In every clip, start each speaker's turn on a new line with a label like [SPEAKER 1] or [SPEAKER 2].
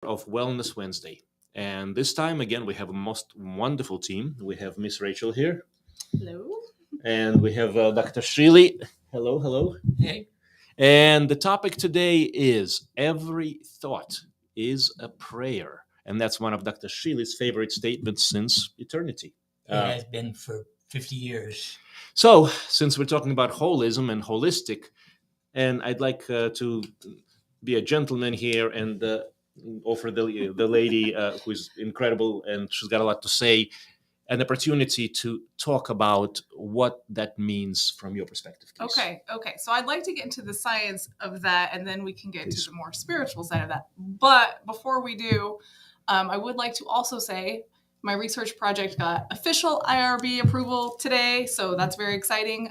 [SPEAKER 1] of Wellness Wednesday. And this time, again, we have a most wonderful team. We have Miss Rachel here,
[SPEAKER 2] Hello.
[SPEAKER 1] and we have Dr. Shealy. Hello, hello.
[SPEAKER 3] Hey.
[SPEAKER 1] And the topic today is every thought is a prayer. And that's one of Dr. Shealy's favorite statements since eternity.
[SPEAKER 3] It has been for 50 years.
[SPEAKER 1] So, since we're talking about holism and holistic, and I'd like to be a gentleman here and offer the lady who's incredible and she's got a lot to say an opportunity to talk about what that means from your perspective. Please.
[SPEAKER 2] Okay. So I'd like to get into the science of that, and then we can get
[SPEAKER 1] Please.
[SPEAKER 2] to the more spiritual side of that. But before we do, I would like to also say my research project got official IRB approval today, so that's very exciting.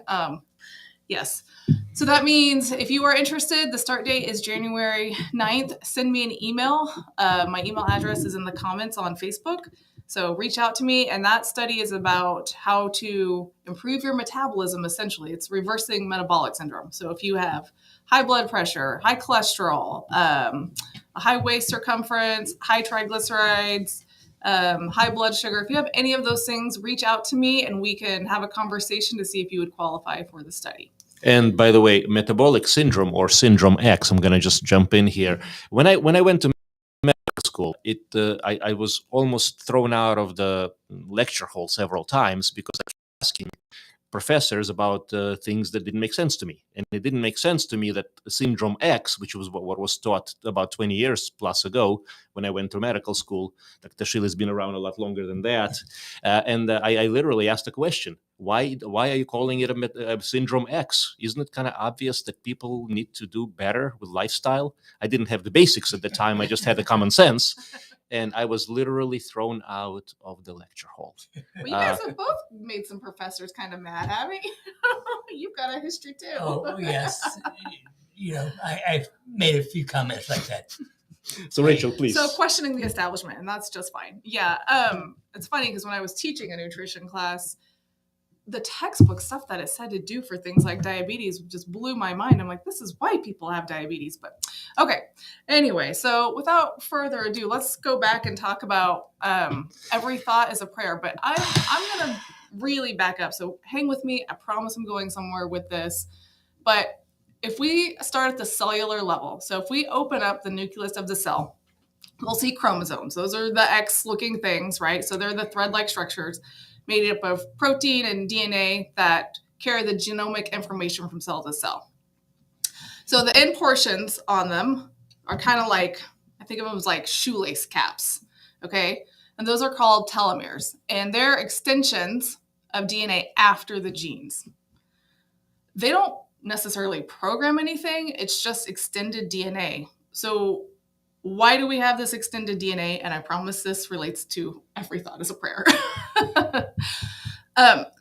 [SPEAKER 2] Yes. So that means if you are interested, the start date is January 9th. Send me an email. My email address is in the comments on Facebook. So reach out to me. And that study is about how to improve your metabolism, essentially. It's reversing metabolic syndrome. So if you have high blood pressure, high cholesterol, a high waist circumference, high triglycerides, high blood sugar, if you have any of those things, reach out to me and we can have a conversation to see if you would qualify for the study.
[SPEAKER 1] And by the way, metabolic syndrome or syndrome X, I'm going to just jump in here. When I went to medical school, I was almost thrown out of the lecture hall several times because I kept asking professors about things that didn't make sense to me. And it didn't make sense to me that syndrome X, which was what was taught about 20 years plus ago when I went to medical school. Dr. Shealy's been around a lot longer than that. I literally asked a question. Why are you calling it a syndrome X? Isn't it kind of obvious that people need to do better with lifestyle? I didn't have the basics at the time. I just had the common sense. And I was literally thrown out of the lecture hall.
[SPEAKER 2] Well, you guys have both made some professors kind of mad, haven't you? You've got a history too.
[SPEAKER 3] Oh, yes. I've made a few comments like that.
[SPEAKER 1] So Rachel, please.
[SPEAKER 2] So questioning the establishment, and that's just fine. Yeah. It's funny because when I was teaching a nutrition class, the textbook stuff that it said to do for things like diabetes just blew my mind. I'm like, this is why people have diabetes. But okay. Anyway, so without further ado, let's go back and talk about every thought is a prayer. But I'm going to really back up. So hang with me. I promise I'm going somewhere with this. But if we start at the cellular level, so if we open up the nucleus of the cell, we'll see chromosomes. Those are the X-looking things, right? So they're the thread-like structures made up of protein and DNA that carry the genomic information from cell to cell. So the end portions on them are kind of like, I think of them as like shoelace caps, okay? And those are called telomeres, and they're extensions of DNA after the genes. They don't necessarily program anything, it's just extended DNA. So why do we have this extended DNA? And I promise this relates to every thought is a prayer.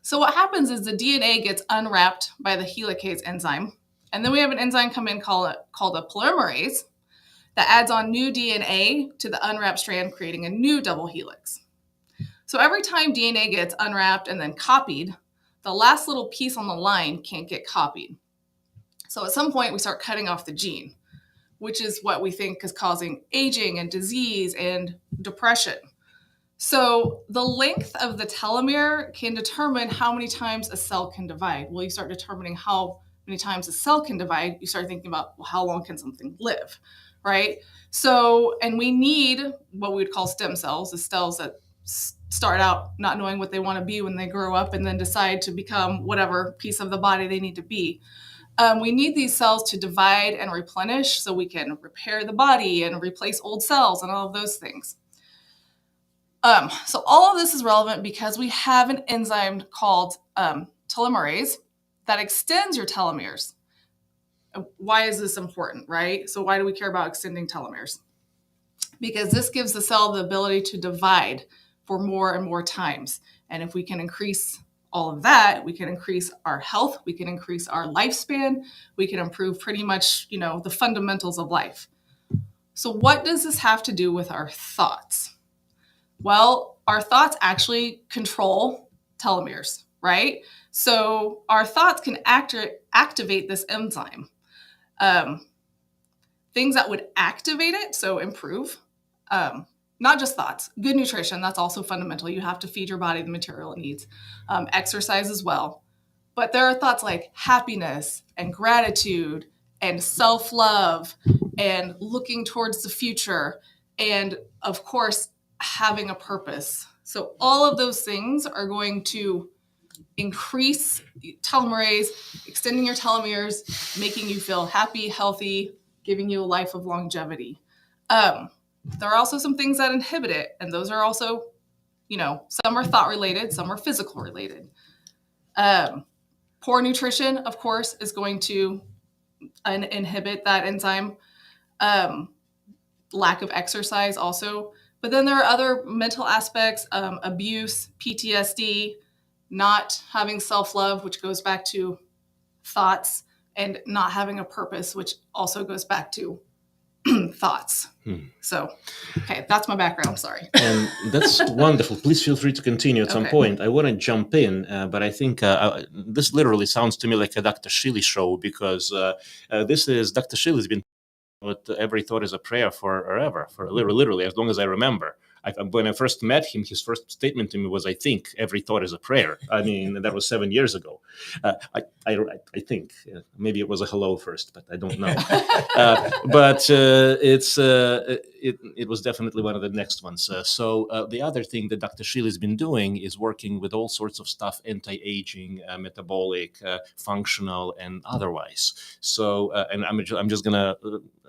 [SPEAKER 2] So what happens is the DNA gets unwrapped by the helicase enzyme. And then we have an enzyme come in called a polymerase that adds on new DNA to the unwrapped strand, creating a new double helix. So every time DNA gets unwrapped and then copied, the last little piece on the line can't get copied. So at some point we start cutting off the gene, which is what we think is causing aging and disease and depression. So the length of the telomere can determine how many times a cell can divide. Well, you start determining how many times a cell can divide, you start thinking about, well, how long can something live, right? So, and we need what we would call stem cells, the cells that start out not knowing what they want to be when they grow up and then decide to become whatever piece of the body they need to be. We need these cells to divide and replenish so we can repair the body and replace old cells and all of those things. So all of this is relevant because we have an enzyme called telomerase that extends your telomeres. Why is this important, right? So why do we care about extending telomeres? Because this gives the cell the ability to divide for more and more times. And if we can increase all of that, we can increase our health, we can increase our lifespan, we can improve pretty much, the fundamentals of life. So what does this have to do with our thoughts? Well, our thoughts actually control telomeres, right? So our thoughts can activate this enzyme. Things that would activate it, so improve, Not just thoughts. Good nutrition, that's also fundamental. You have to feed your body the material it needs. Exercise as well. But there are thoughts like happiness and gratitude and self-love and looking towards the future and, of course, having a purpose. So all of those things are going to increase telomerase, extending your telomeres, making you feel happy, healthy, giving you a life of longevity. There are also some things that inhibit it, and those are also, some are thought related, some are physical related. Poor nutrition, of course, is going to inhibit that enzyme. Lack of exercise also. But then there are other mental aspects, abuse, PTSD, not having self-love, which goes back to thoughts, and not having a purpose, which also goes back to thoughts. So, okay, that's my background. Sorry.
[SPEAKER 1] And that's wonderful. Please feel free to continue at some point. I want to jump in, but I think this literally sounds to me like a Dr. Shealy show, because this is Dr. Shealy's been with every thought is a prayer forever, for literally as long as I remember. When I first met him, his first statement to me was, "I think every thought is a prayer." I mean, that was 7 years ago. I think maybe it was a hello first, but I don't know. But it was definitely one of the next ones. So the other thing that Dr. Shealy has been doing is working with all sorts of stuff: anti-aging, metabolic, functional, and otherwise. So, and I'm just gonna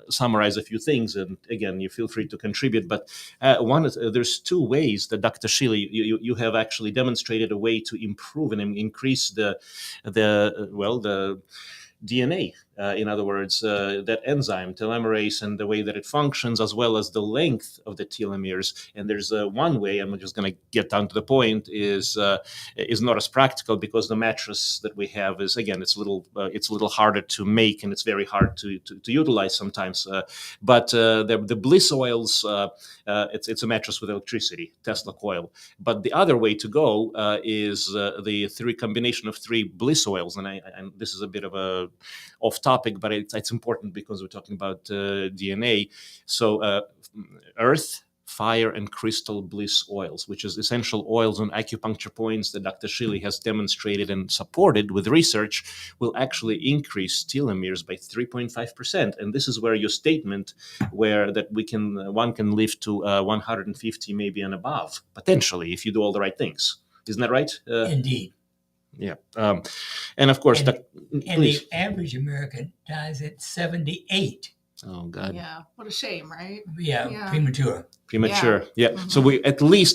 [SPEAKER 1] summarize a few things, and again, you feel free to contribute. But one is there's two ways that Dr. Shealy, you have actually demonstrated a way to improve and increase the DNA. In other words, that enzyme telomerase and the way that it functions, as well as the length of the telomeres. And there's one way, I'm just going to get down to the point, is not as practical, because the mattress that we have is, again, it's a little harder to make, and it's very hard to utilize sometimes. But the bliss oils, it's a mattress with electricity, Tesla coil. But the other way to go is the combination of three bliss oils, and this is a bit of a off topic, but it's important because we're talking about DNA. So earth, fire, and crystal bliss oils, which is essential oils on acupuncture points that Dr. Shealy has demonstrated and supported with research, will actually increase telomeres by 3.5%. And this is where your statement, where that one can live to 150 maybe and above, potentially, if you do all the right things. Isn't that right?
[SPEAKER 3] Indeed.
[SPEAKER 1] Yeah. And of course,
[SPEAKER 3] the average American dies at 78.
[SPEAKER 1] Oh, God.
[SPEAKER 2] Yeah. What a shame, right?
[SPEAKER 3] Yeah. Premature.
[SPEAKER 1] Yeah. Mm-hmm. So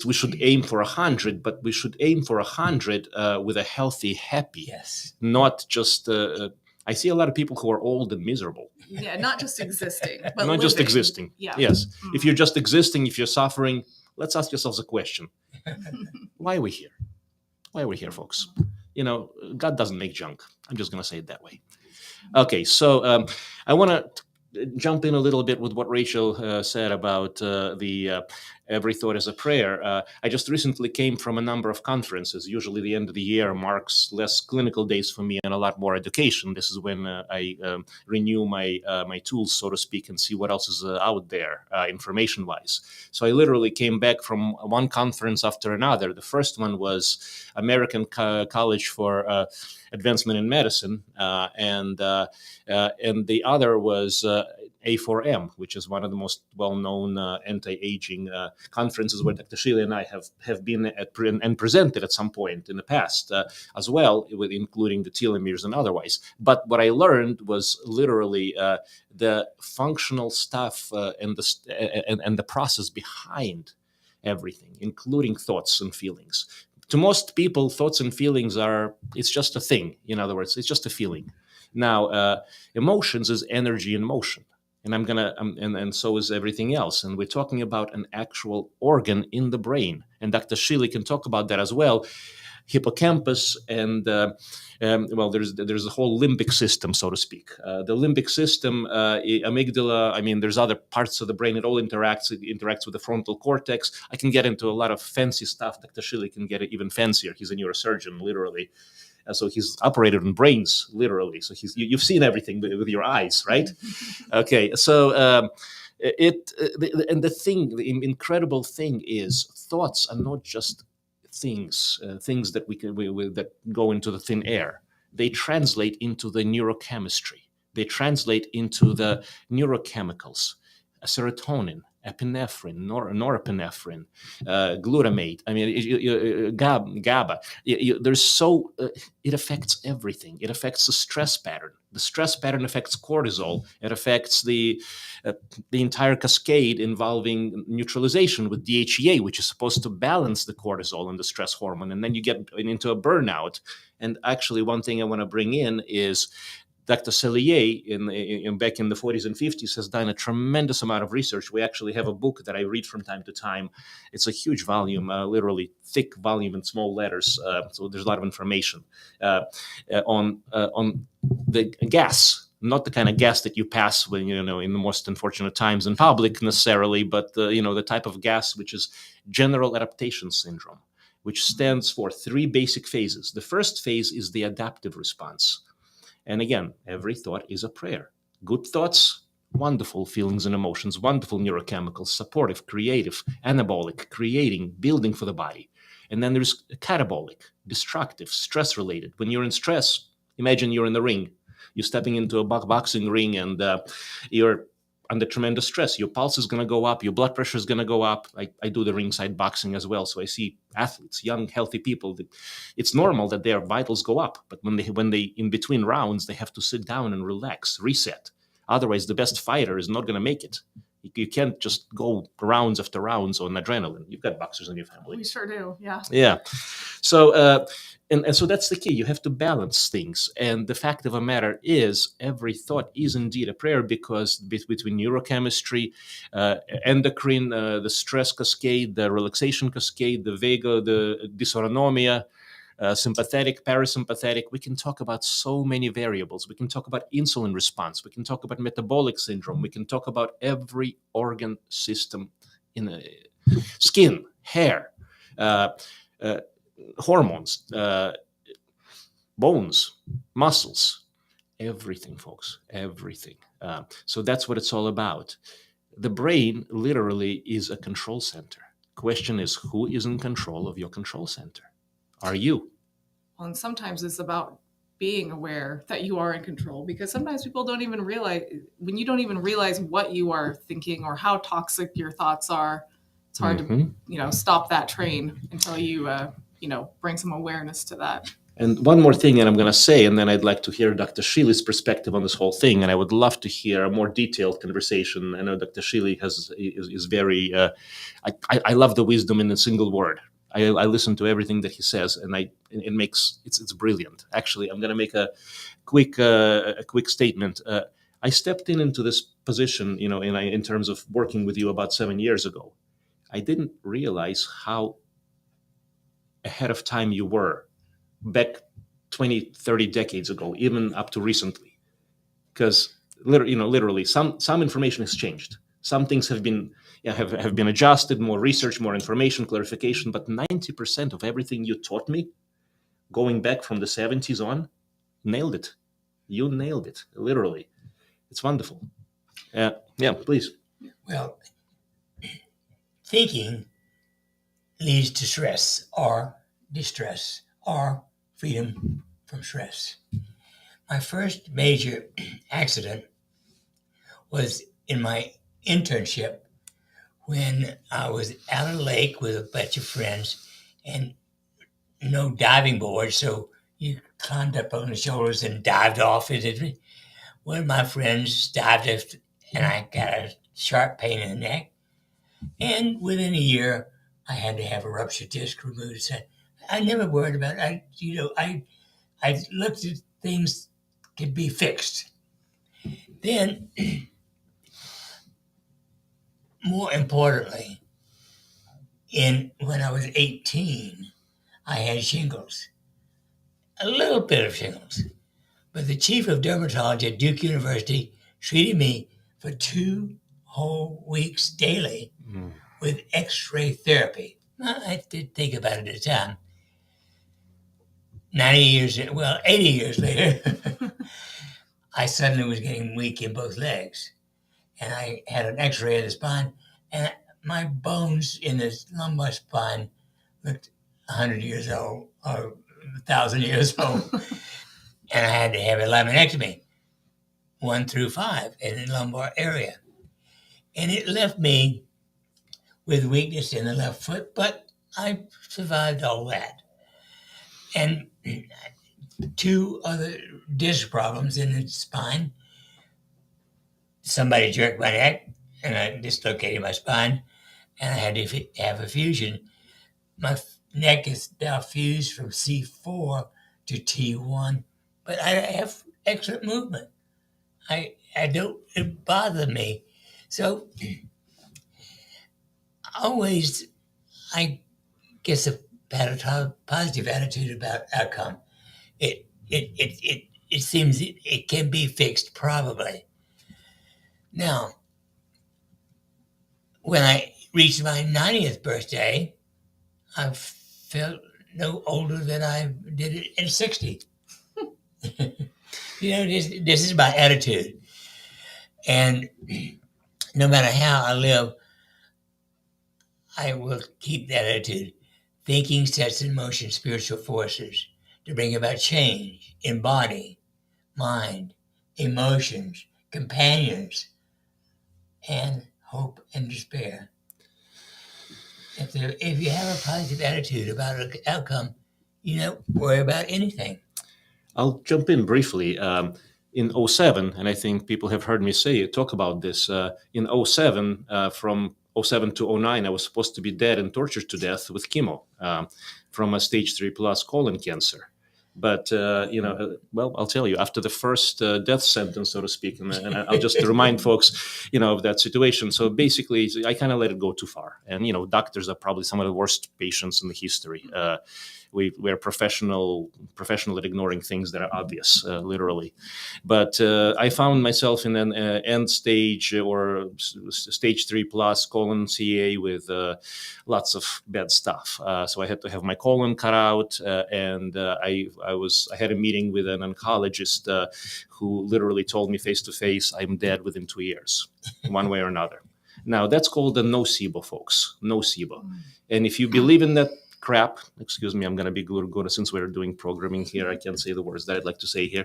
[SPEAKER 1] we should aim for 100, but we should aim for 100 with a healthy, happy.
[SPEAKER 3] Yes.
[SPEAKER 1] Not just, I see a lot of people who are old and miserable.
[SPEAKER 2] Yeah. Not just existing, but
[SPEAKER 1] not
[SPEAKER 2] living.
[SPEAKER 1] Just existing.
[SPEAKER 2] Yeah.
[SPEAKER 1] Yes. Mm-hmm. If you're just existing, if you're suffering, let's ask yourselves a question. Why are we here? Why are we here, folks? God doesn't make junk. I'm just going to say it that way. Okay, so I want to jump in a little bit with what Rachel said about the every thought is a prayer. I just recently came from a number of conferences. Usually the end of the year marks less clinical days for me and a lot more education. This is when I renew my tools, so to speak, and see what else is out there information-wise. So I literally came back from one conference after another. The first one was American College for Advancement in Medicine, and the other was A4M, which is one of the most well-known anti-aging conferences where Dr. Shealy and I have been at and presented at some point in the past as well, including the telomeres and otherwise. But what I learned was literally the functional stuff and the process behind everything, including thoughts and feelings. To most people, thoughts and feelings it's just a thing. In other words, it's just a feeling. Now, emotions is energy in motion. And so is everything else. And we're talking about an actual organ in the brain. And Dr. Shealy can talk about that as well. Hippocampus and there's a whole limbic system, so to speak. The limbic system, amygdala. There's other parts of the brain. It all interacts with the frontal cortex. I can get into a lot of fancy stuff. Dr. Shealy can get it even fancier. He's a neurosurgeon, literally. So he's operated on brains, literally. So you've seen everything with your eyes, right? Okay, so and the incredible thing is, thoughts are not just things that that go into the thin air. They translate into the neurochemistry. They translate into the neurochemicals, serotonin, epinephrine, norepinephrine, glutamate. I mean, GABA. It affects everything. It affects the stress pattern. The stress pattern affects cortisol. It affects the entire cascade involving neutralization with DHEA, which is supposed to balance the cortisol and the stress hormone. And then you get into a burnout. And actually, one thing I want to bring in is Dr. Sellier, back in the 40s and 50s, has done a tremendous amount of research. We actually have a book that I read from time to time. It's a huge volume, literally thick volume in small letters. So there's a lot of information on the gas. Not the kind of gas that you pass when, in the most unfortunate times in public necessarily, but the type of gas which is general adaptation syndrome, which stands for 3 basic phases. The first phase is the adaptive response. And again, every thought is a prayer. Good thoughts, wonderful feelings and emotions, wonderful neurochemicals, supportive, creative, anabolic, creating, building for the body. And then there's catabolic, destructive, stress-related. When you're in stress, imagine you're in the ring. You're stepping into a boxing ring and you're under tremendous stress. Your pulse is going to go up. Your blood pressure is going to go up. I do the ringside boxing as well. So I see athletes, young, healthy people. It's normal that their vitals go up. But when they in between rounds, they have to sit down and relax, reset. Otherwise, the best fighter is not going to make it. You can't just go rounds after rounds on adrenaline. You've got boxers in your family.
[SPEAKER 2] We sure do. Yeah.
[SPEAKER 1] Yeah. So, and so that's the key. You have to balance things. And the fact of the matter is, every thought is indeed a prayer, because between neurochemistry, endocrine, the stress cascade, the relaxation cascade, the vago, the dysautonomia, sympathetic, parasympathetic, we can talk about so many variables. We can talk about insulin response. We can talk about metabolic syndrome. We can talk about every organ system in the skin, hair, hormones, bones, muscles, everything, folks, everything. So that's what it's all about. The brain literally is a control center. Question is, who is in control of your control center? Are you?
[SPEAKER 2] Well, and sometimes it's about being aware that you are in control, because sometimes people don't even realize, when you don't even realize what you are thinking or how toxic your thoughts are, it's hard to, stop that train until you, bring some awareness to that.
[SPEAKER 1] And one more thing, and I'm going to say, and then I'd like to hear Dr. Shealy's perspective on this whole thing, and I would love to hear a more detailed conversation. I know Dr. Shealy is very, I love the wisdom in a single word. I listen to everything that he says, and it's brilliant. Actually, I'm going to make a quick statement. I stepped into this position, in terms of working with you about 7 years ago. I didn't realize how ahead of time you were back 20, 30 decades ago, even up to recently, because literally some information has changed. Some things have been adjusted, more research, more information, clarification, but 90% of everything you taught me, going back from the 70s on, nailed it. You nailed it, literally. It's wonderful. Yeah, please.
[SPEAKER 3] Well, thinking leads to stress or distress or freedom from stress. My first major accident was in my internship when I was out on the lake with a bunch of friends and no diving board, so you climbed up on the shoulders and dived off. One of my friends dived and I got a sharp pain in the neck. And within a year, I had to have a ruptured disc removed. So I never worried about it. I looked at things could be fixed. Then, more importantly, when I was 18, I had shingles. A little bit of shingles. But the chief of dermatology at Duke University treated me for 2 whole weeks daily with X-ray therapy. I did think about it at the time. 80 years later, I suddenly was getting weak in both legs. and I had an x-ray of the spine, and my bones in the lumbar spine looked 100 years old or 1,000 years old. And I had to have a laminectomy, 1 through 5, in the lumbar area. And it left me with weakness in the left foot, but I survived all that. And 2 other disc problems in the spine. Somebody jerked my neck, and I dislocated my spine, and I had to have a fusion. My neck is now fused from C4 to T1, but I have excellent movement. I don't, it bothered me. So always, I guess, had a positive attitude about outcome. It seems it can be fixed, probably. Now, when I reached my 90th birthday, I felt no older than I did at 60. This is my attitude. And no matter how I live, I will keep that attitude. Thinking sets in motion spiritual forces to bring about change in body, mind, emotions, companions, and hope and despair. If you have a positive attitude about an outcome, you don't worry about anything.
[SPEAKER 1] I'll jump in briefly. In '07, and I think people have heard me talk about this, in '07, from '07 to '09, I was supposed to be dead and tortured to death with chemo from a stage 3+ colon cancer. But, well, I'll tell you, after the first death sentence, so to speak, and I'll just remind folks, of that situation. So basically, I kind of let it go too far. And, doctors are probably some of the worst patients in the history. We're professional at ignoring things that are obvious, literally. But I found myself in an end stage or stage 3+ colon CA with lots of bad stuff. So I had to have my colon cut out, and I had a meeting with an oncologist who literally told me face to face, I'm dead within 2 years, one way or another. Now that's called a nocebo, folks, nocebo. And if you believe in that crap, excuse me, I'm going to be good since we're doing programming here. I can't say the words that I'd like to say here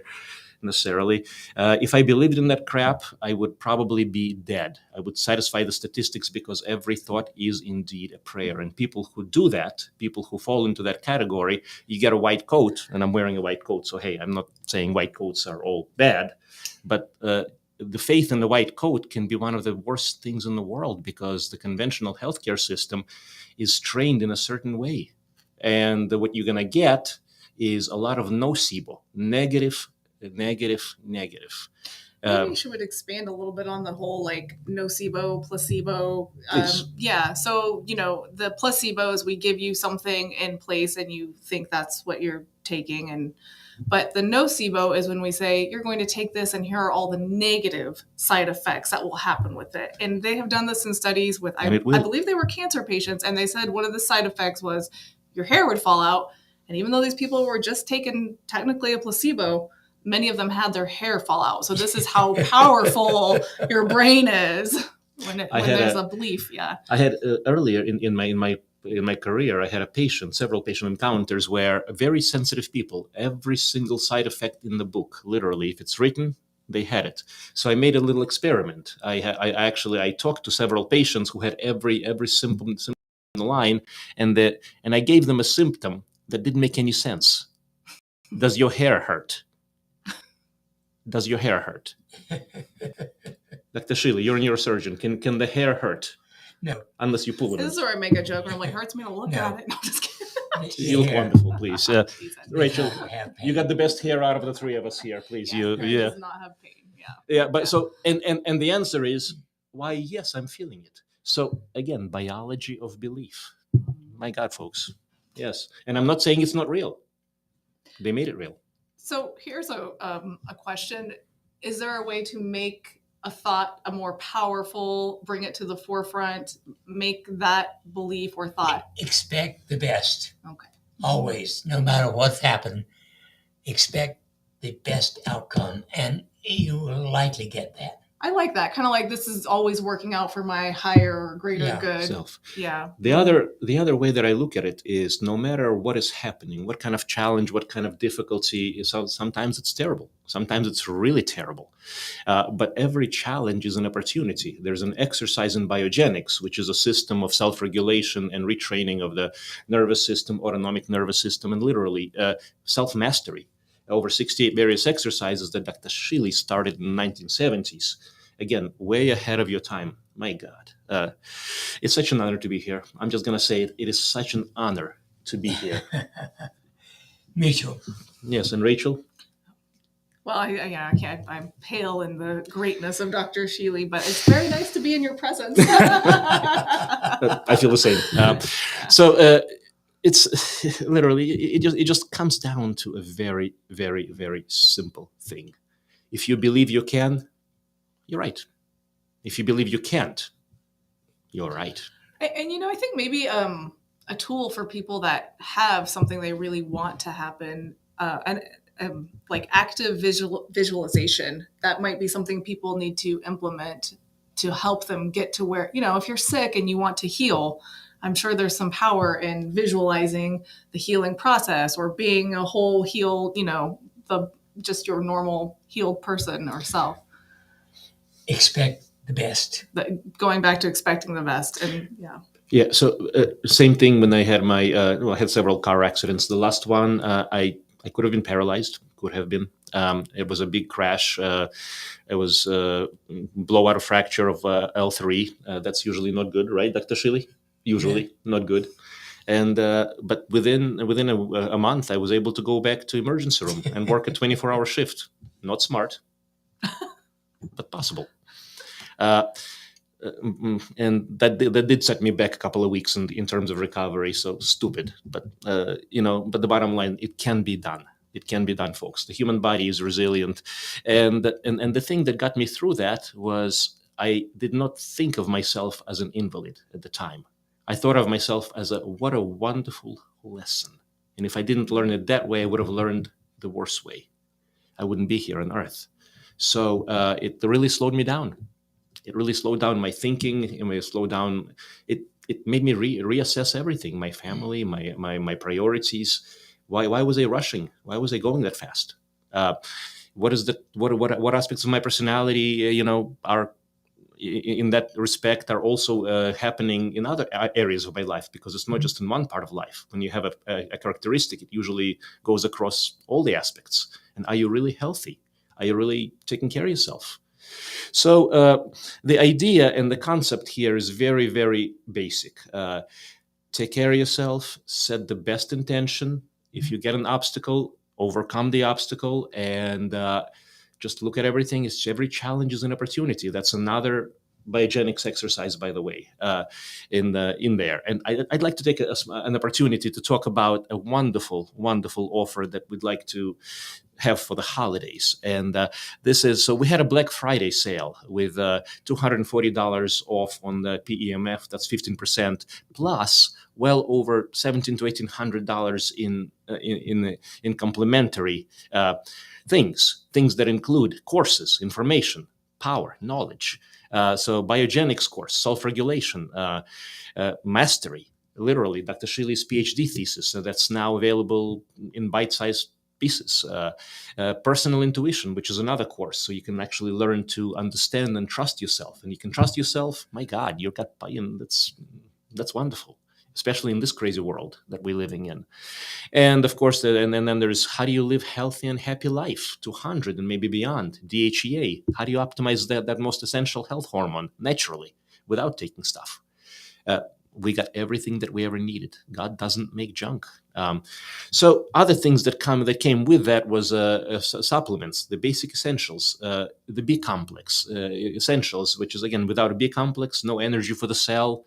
[SPEAKER 1] necessarily. If I believed in that crap, I would probably be dead. I would satisfy the statistics because every thought is indeed a prayer. And people who do that, people who fall into that category, you get a white coat, and I'm wearing a white coat. So, hey, I'm not saying white coats are all bad, but the faith in the white coat can be one of the worst things in the world because the conventional healthcare system is trained in a certain way. And what you're going to get is a lot of nocebo, negative.
[SPEAKER 2] Maybe you should expand a little bit on the whole nocebo, placebo. Yeah. So, the placebos, we give you something in place and you think that's what you're taking. But the nocebo is when we say you're going to take this and here are all the negative side effects that will happen with it. And they have done this in studies with, I believe they were cancer patients. And they said one of the side effects was your hair would fall out. And even though these people were just taking technically a placebo, many of them had their hair fall out. So this is how powerful your brain is when there's a belief. Yeah.
[SPEAKER 1] I had earlier in my career, I had several patient encounters where very sensitive people, every single side effect in the book, literally, if it's written, they had it. So I made a little experiment. I talked to several patients who had every symptom in the line, and I gave them a symptom that didn't make any sense. Does your hair hurt? Does your hair hurt? Dr. Shealy, you're a neurosurgeon. Can the hair hurt?
[SPEAKER 3] No.
[SPEAKER 1] Unless you pull it.
[SPEAKER 2] This is where I make a joke where I'm like, hurts me to look at it. No, I'm just kidding.
[SPEAKER 1] You look wonderful, please. Rachel, you got the best hair out of the three of us here, please.
[SPEAKER 2] Does not have pain.
[SPEAKER 1] Yeah, but so and the answer is why? Yes, I'm feeling it. So again, biology of belief. My God, folks. Yes, and I'm not saying it's not real. They made it real.
[SPEAKER 2] So here's a question: is there a way to make a thought a more powerful, bring it to the forefront, make that belief or thought?
[SPEAKER 3] Expect the best.
[SPEAKER 2] Okay.
[SPEAKER 3] Always, no matter what's happened, expect the best outcome, and you will likely get that.
[SPEAKER 2] I like that. Kind of like this is always working out for my higher or greater
[SPEAKER 3] Yeah.
[SPEAKER 2] good.
[SPEAKER 1] Self.
[SPEAKER 2] Yeah.
[SPEAKER 1] The other way that I look at it is no matter what is happening, what kind of challenge, what kind of difficulty, sometimes it's terrible. Sometimes it's really terrible. But every challenge is an opportunity. There's an exercise in biogenics, which is a system of self-regulation and retraining of the nervous system, autonomic nervous system, and literally self-mastery. Over 68 various exercises that Dr. Shealy started in the 1970s. Again, way ahead of your time. My God. It's such an honor to be here. I'm just going to say it. It is such an honor to be here.
[SPEAKER 3] Mutual.
[SPEAKER 1] Yes, and Rachel?
[SPEAKER 2] Well, I can't. I'm pale in the greatness of Dr. Shealy, but it's very nice to be in your presence.
[SPEAKER 1] I feel the same. So it's literally it just comes down to a very, very, very simple thing. If you believe you can, you're right. If you believe you can't, you're right.
[SPEAKER 2] And I think maybe a tool for people that have something they really want to happen, and like active visualization, that might be something people need to implement to help them get to where, if you're sick and you want to heal, I'm sure there's some power in visualizing the healing process or being a whole healed, just your normal healed person or self.
[SPEAKER 3] Expect the best.
[SPEAKER 2] Going back to expecting the best. And
[SPEAKER 1] Yeah. So same thing when I had I had several car accidents. The last one, I could have been paralyzed. Could have been. It was a big crash. It was blowout or fracture of L3. That's usually not good, right, Dr. Shealy? Usually not good. And but within a month, I was able to go back to emergency room and work a 24-hour shift. Not smart, but possible. And that did set me back a couple of weeks in terms of recovery. So stupid, but but the bottom line, it can be done. It can be done, folks. The human body is resilient, and the thing that got me through that was I did not think of myself as an invalid at the time. I thought of myself as what a wonderful lesson. And if I didn't learn it that way, I would have learned the worst way. I wouldn't be here on Earth. So it really slowed me down. It really slowed down my thinking. It made slow down. It made me reassess everything: my family, my priorities. Why was I rushing? Why was I going that fast? What aspects of my personality, are in that respect are also happening in other areas of my life, because it's not just in one part of life. When you have a characteristic, it usually goes across all the aspects. And are you really healthy? Are you really taking care of yourself? So the idea and the concept here is very, very basic. Take care of yourself, set the best intention. If you get an obstacle, overcome the obstacle, and just look at everything. Every challenge is an opportunity. That's another biogenics exercise, by the way, in there. And I'd like to take an opportunity to talk about a wonderful, wonderful offer that we'd like to have for the holidays. And so we had a Black Friday sale with $240 off on the PEMF. That's 15%, plus well over $1,700 to $1,800 in complementary things that include courses, information, power, knowledge. So biogenics course, self-regulation, mastery, literally Dr. Shealy's PhD thesis that's now available in bite-sized pieces. Personal intuition, which is another course, so you can actually learn to understand and trust yourself. And you can trust yourself. My God, you've got that's wonderful, especially in this crazy world that we're living in. And of course, and then there's how do you live healthy and happy life, 200 and maybe beyond. DHEA, how do you optimize that most essential health hormone naturally without taking stuff? We got everything that we ever needed. God doesn't make junk. So other things that came with that was supplements, the basic essentials, the B complex essentials, which is again, without a B complex, no energy for the cell.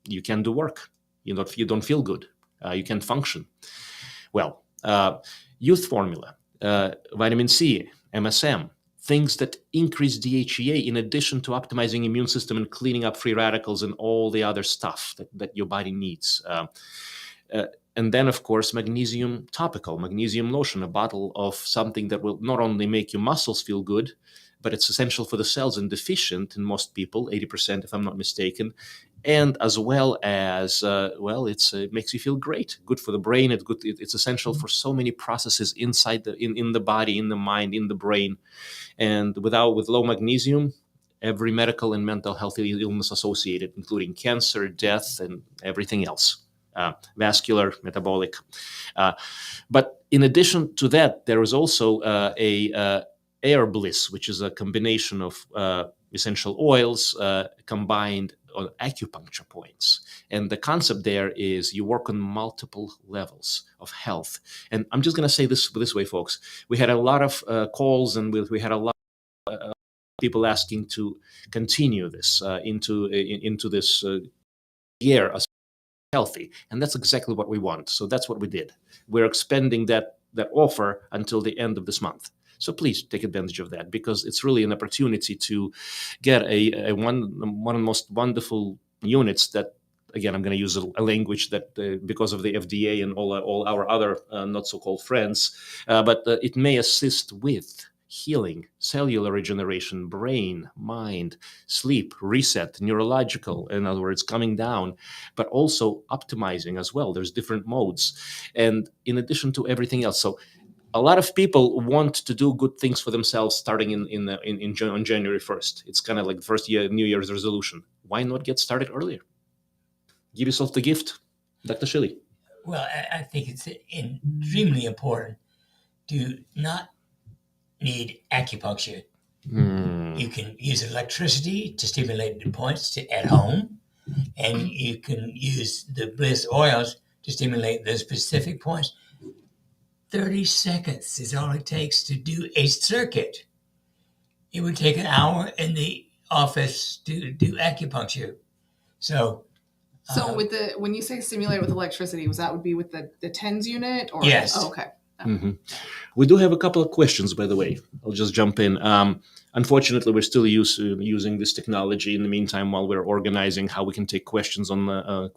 [SPEAKER 1] You can't do work. You don't feel good. You can't function. Well, youth formula, vitamin C, MSM, things that increase DHEA in addition to optimizing immune system and cleaning up free radicals and all the other stuff that your body needs. And then, of course, magnesium topical, magnesium lotion, a bottle of something that will not only make your muscles feel good, but it's essential for the cells and deficient in most people, 80% if I'm not mistaken. And as well as, it makes you feel great, good for the brain. It's essential for so many processes inside in the body, in the mind, in the brain. And with low magnesium, every medical and mental health illness associated, including cancer, death, and everything else, vascular, metabolic. But in addition to that, there is also a air bliss, which is a combination of essential oils combined on acupuncture points. And the concept there is you work on multiple levels of health. And I'm just going to say this way, folks. We had a lot of calls, and we had a lot of people asking to continue this into this year as healthy. And that's exactly what we want. So that's what we did. We're expanding that offer until the end of this month. So please take advantage of that, because it's really an opportunity to get one of the most wonderful units that, again, I'm going to use a language that because of the FDA and all our other not so-called friends, but it may assist with healing, cellular regeneration, brain, mind, sleep, reset, neurological, in other words, coming down, but also optimizing as well. There's different modes. And in addition to everything else. So a lot of people want to do good things for themselves starting on January 1st. It's kind of like the first New Year's resolution. Why not get started earlier? Give yourself the gift. Dr. Shealy.
[SPEAKER 3] Well, I think it's extremely important to not need acupuncture. You can use electricity to stimulate the points at home, and you can use the bliss oils to stimulate those specific points. 30 seconds is all it takes to do a circuit. It would take an hour in the office to do acupuncture. So
[SPEAKER 2] when you say stimulate with electricity, would be with the TENS unit? Or
[SPEAKER 3] yes.
[SPEAKER 2] Oh, okay.
[SPEAKER 1] Mm-hmm. We do have a couple of questions, by the way. I'll just jump in. Unfortunately, we're still using this technology in the meantime while we're organizing how we can take questions on the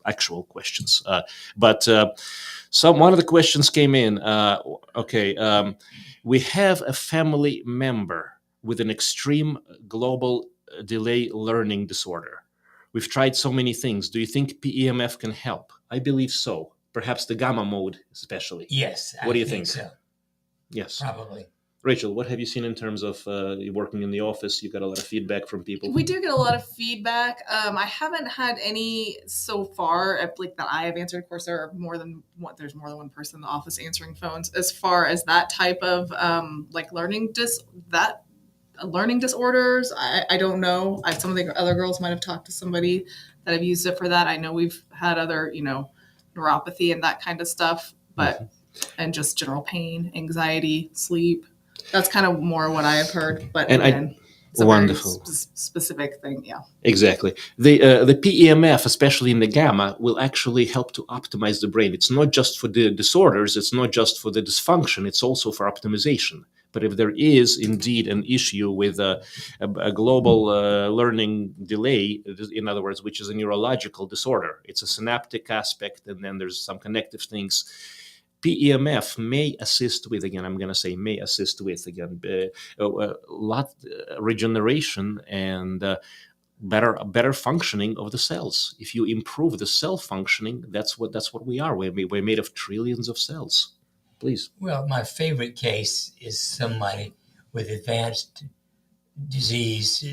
[SPEAKER 1] actual questions. But one of the questions came in. We have a family member with an extreme global delay learning disorder. We've tried so many things. Do you think PEMF can help? I believe so. Perhaps the gamma mode, especially.
[SPEAKER 3] Yes.
[SPEAKER 1] What do you think?
[SPEAKER 3] So.
[SPEAKER 1] Yes.
[SPEAKER 3] Probably.
[SPEAKER 1] Rachel, what have you seen in terms of working in the office? You got a lot of feedback from people.
[SPEAKER 2] We do get a lot of feedback. I haven't had any so far that I have answered. Of course, there are more than one. There's more than one person in the office answering phones. As far as that type of learning disorders, I don't know. Some of the other girls might have talked to somebody that have used it for that. I know we've had other, neuropathy and that kind of stuff, but and just general pain, anxiety, sleep. That's kind of more what I have heard. But again, it's a
[SPEAKER 1] wonderful
[SPEAKER 2] very specific thing. Yeah,
[SPEAKER 1] exactly. The PEMF, especially in the gamma, will actually help to optimize the brain. It's not just for the disorders. It's not just for the dysfunction. It's also for optimization. But if there is indeed an issue with a global learning delay, in other words, which is a neurological disorder, it's a synaptic aspect, and then there's some connective things. PEMF may assist with, again, I'm going to say may assist with, again, regeneration and better functioning of the cells. If you improve the cell functioning, that's what we are. We're made of trillions of cells. Please.
[SPEAKER 3] Well, my favorite case is somebody with advanced disease,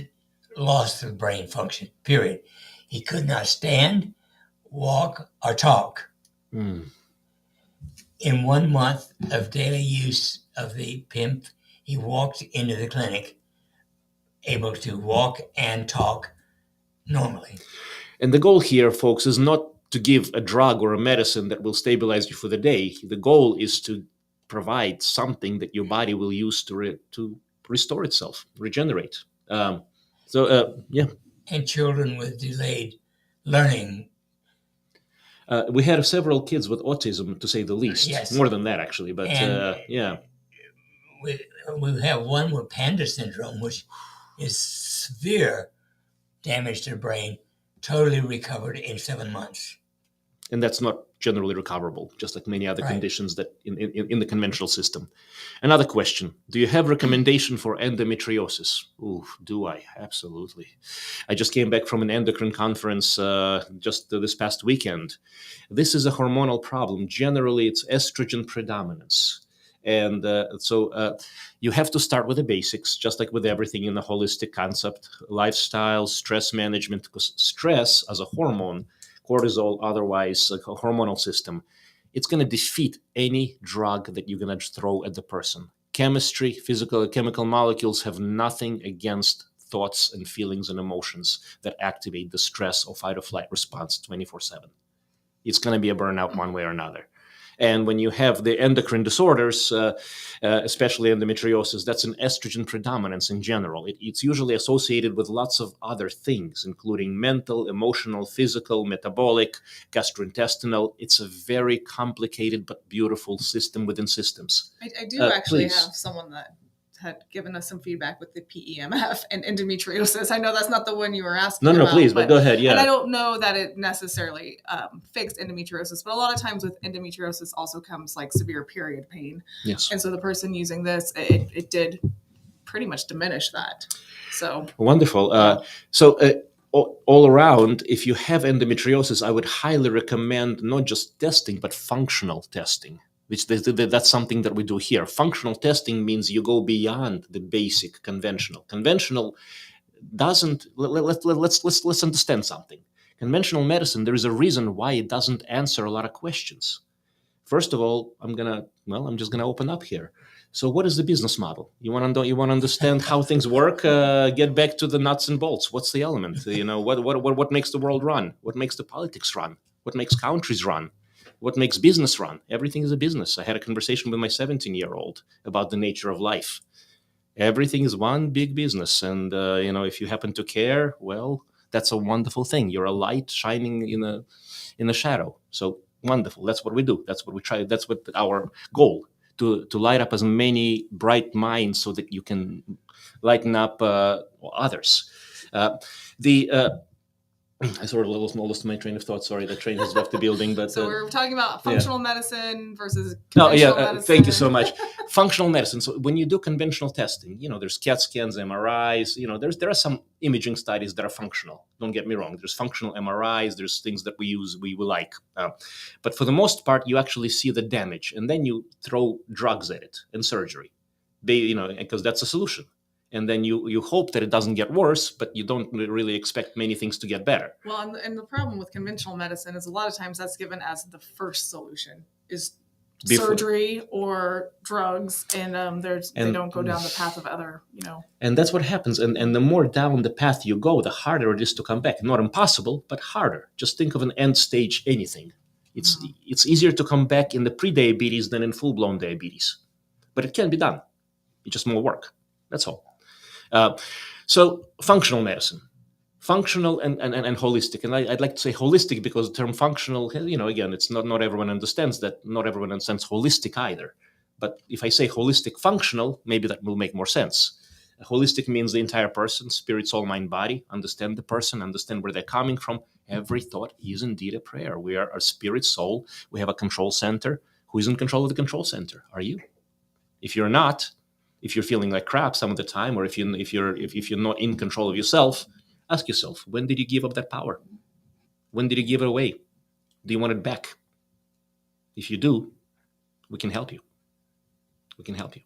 [SPEAKER 3] loss of brain function, period. He could not stand, walk, or talk. In 1 month of daily use of the PEMF, he walked into the clinic able to walk and talk normally.
[SPEAKER 1] And the goal here, folks, is not to give a drug or a medicine that will stabilize you for the day. The goal is to provide something that your body will use to restore itself, regenerate. Yeah.
[SPEAKER 3] And children with delayed learning.
[SPEAKER 1] We had several kids with autism, to say the least.
[SPEAKER 3] Yes.
[SPEAKER 1] More than that, actually. But yeah.
[SPEAKER 3] We have one with panda syndrome, which is severe damage to the brain, totally recovered in 7 months.
[SPEAKER 1] And that's not generally recoverable, just like many other
[SPEAKER 3] Right.
[SPEAKER 1] conditions that in the conventional system. Another question: do you have recommendation for endometriosis? Ooh, do I? Absolutely. I just came back from an endocrine conference just this past weekend. This is a hormonal problem. Generally, it's estrogen predominance. And so you have to start with the basics, just like with everything in the holistic concept: lifestyle, stress management, because stress as a hormone, cortisol, otherwise like a hormonal system, it's going to defeat any drug that you're going to throw at the person. Chemistry, physical, chemical molecules have nothing against thoughts and feelings and emotions that activate the stress or fight or flight response 24/7. It's going to be a burnout one way or another. And when you have the endocrine disorders, especially endometriosis, that's an estrogen predominance in general. It's usually associated with lots of other things, including mental, emotional, physical, metabolic, gastrointestinal. It's a very complicated but beautiful system within systems.
[SPEAKER 2] I do actually
[SPEAKER 1] please.
[SPEAKER 2] have someone that had given us some feedback with the PEMF and endometriosis. I know that's not the one you were asking
[SPEAKER 1] No,
[SPEAKER 2] about.
[SPEAKER 1] please, but go ahead. Yeah.
[SPEAKER 2] And I don't know that it necessarily fixed endometriosis, but a lot of times with endometriosis also comes like severe period pain.
[SPEAKER 1] Yes.
[SPEAKER 2] And so the person using this, it did pretty much diminish that. So
[SPEAKER 1] wonderful. All around, if you have endometriosis, I would highly recommend not just testing, but functional testing. Which that's something that we do here. Functional testing means you go beyond the basic conventional. Conventional doesn't. Let's understand something. Conventional medicine, there is a reason why it doesn't answer a lot of questions. First of all, I'm just gonna open up here. So, what is the business model? You want to understand how things work? Get back to the nuts and bolts. What's the element? What makes the world run? What makes the politics run? What makes countries run? What makes business run? Everything is a business. I had a conversation with my 17-year-old about the nature of life. Everything is one big business, and if you happen to care, well, that's a wonderful thing. You're a light shining in a shadow. So wonderful. That's what we do. That's what we try. That's what our goal, to light up as many bright minds so that you can lighten up others. I sort of lost my train of thought. Sorry, the train has left the building. But
[SPEAKER 2] so we're talking about functional medicine versus conventional medicine.
[SPEAKER 1] Thank you so much. Functional medicine. So when you do conventional testing, there's CAT scans, MRIs. There are some imaging studies that are functional. Don't get me wrong. There's functional MRIs. There's things that we use we like. But for the most part, you actually see the damage, and then you throw drugs at it and surgery. Because that's a solution. And then you hope that it doesn't get worse, but you don't really expect many things to get better.
[SPEAKER 2] Well, and the problem with conventional medicine is a lot of times that's given as the first solution is surgery or drugs, and they don't go down the path of other,
[SPEAKER 1] And that's what happens. And the more down the path you go, the harder it is to come back. Not impossible, but harder. Just think of an end stage anything. It's easier to come back in the pre-diabetes than in full-blown diabetes. But it can be done. It's just more work. That's all. So functional medicine, functional and holistic. And I'd like to say holistic because the term functional, again, it's not everyone understands that. Not everyone understands holistic either. But if I say holistic functional, maybe that will make more sense. Holistic means the entire person, spirit, soul, mind, body. Understand the person, understand where they're coming from. Every thought is indeed a prayer. We are a spirit, soul. We have a control center. Who is in control of the control center? Are you? If you're not, if you're feeling like crap some of the time, or if you're not in control of yourself, ask yourself, when did you give up that power? When did you give it away? Do you want it back? If you do, we can help you. We can help you.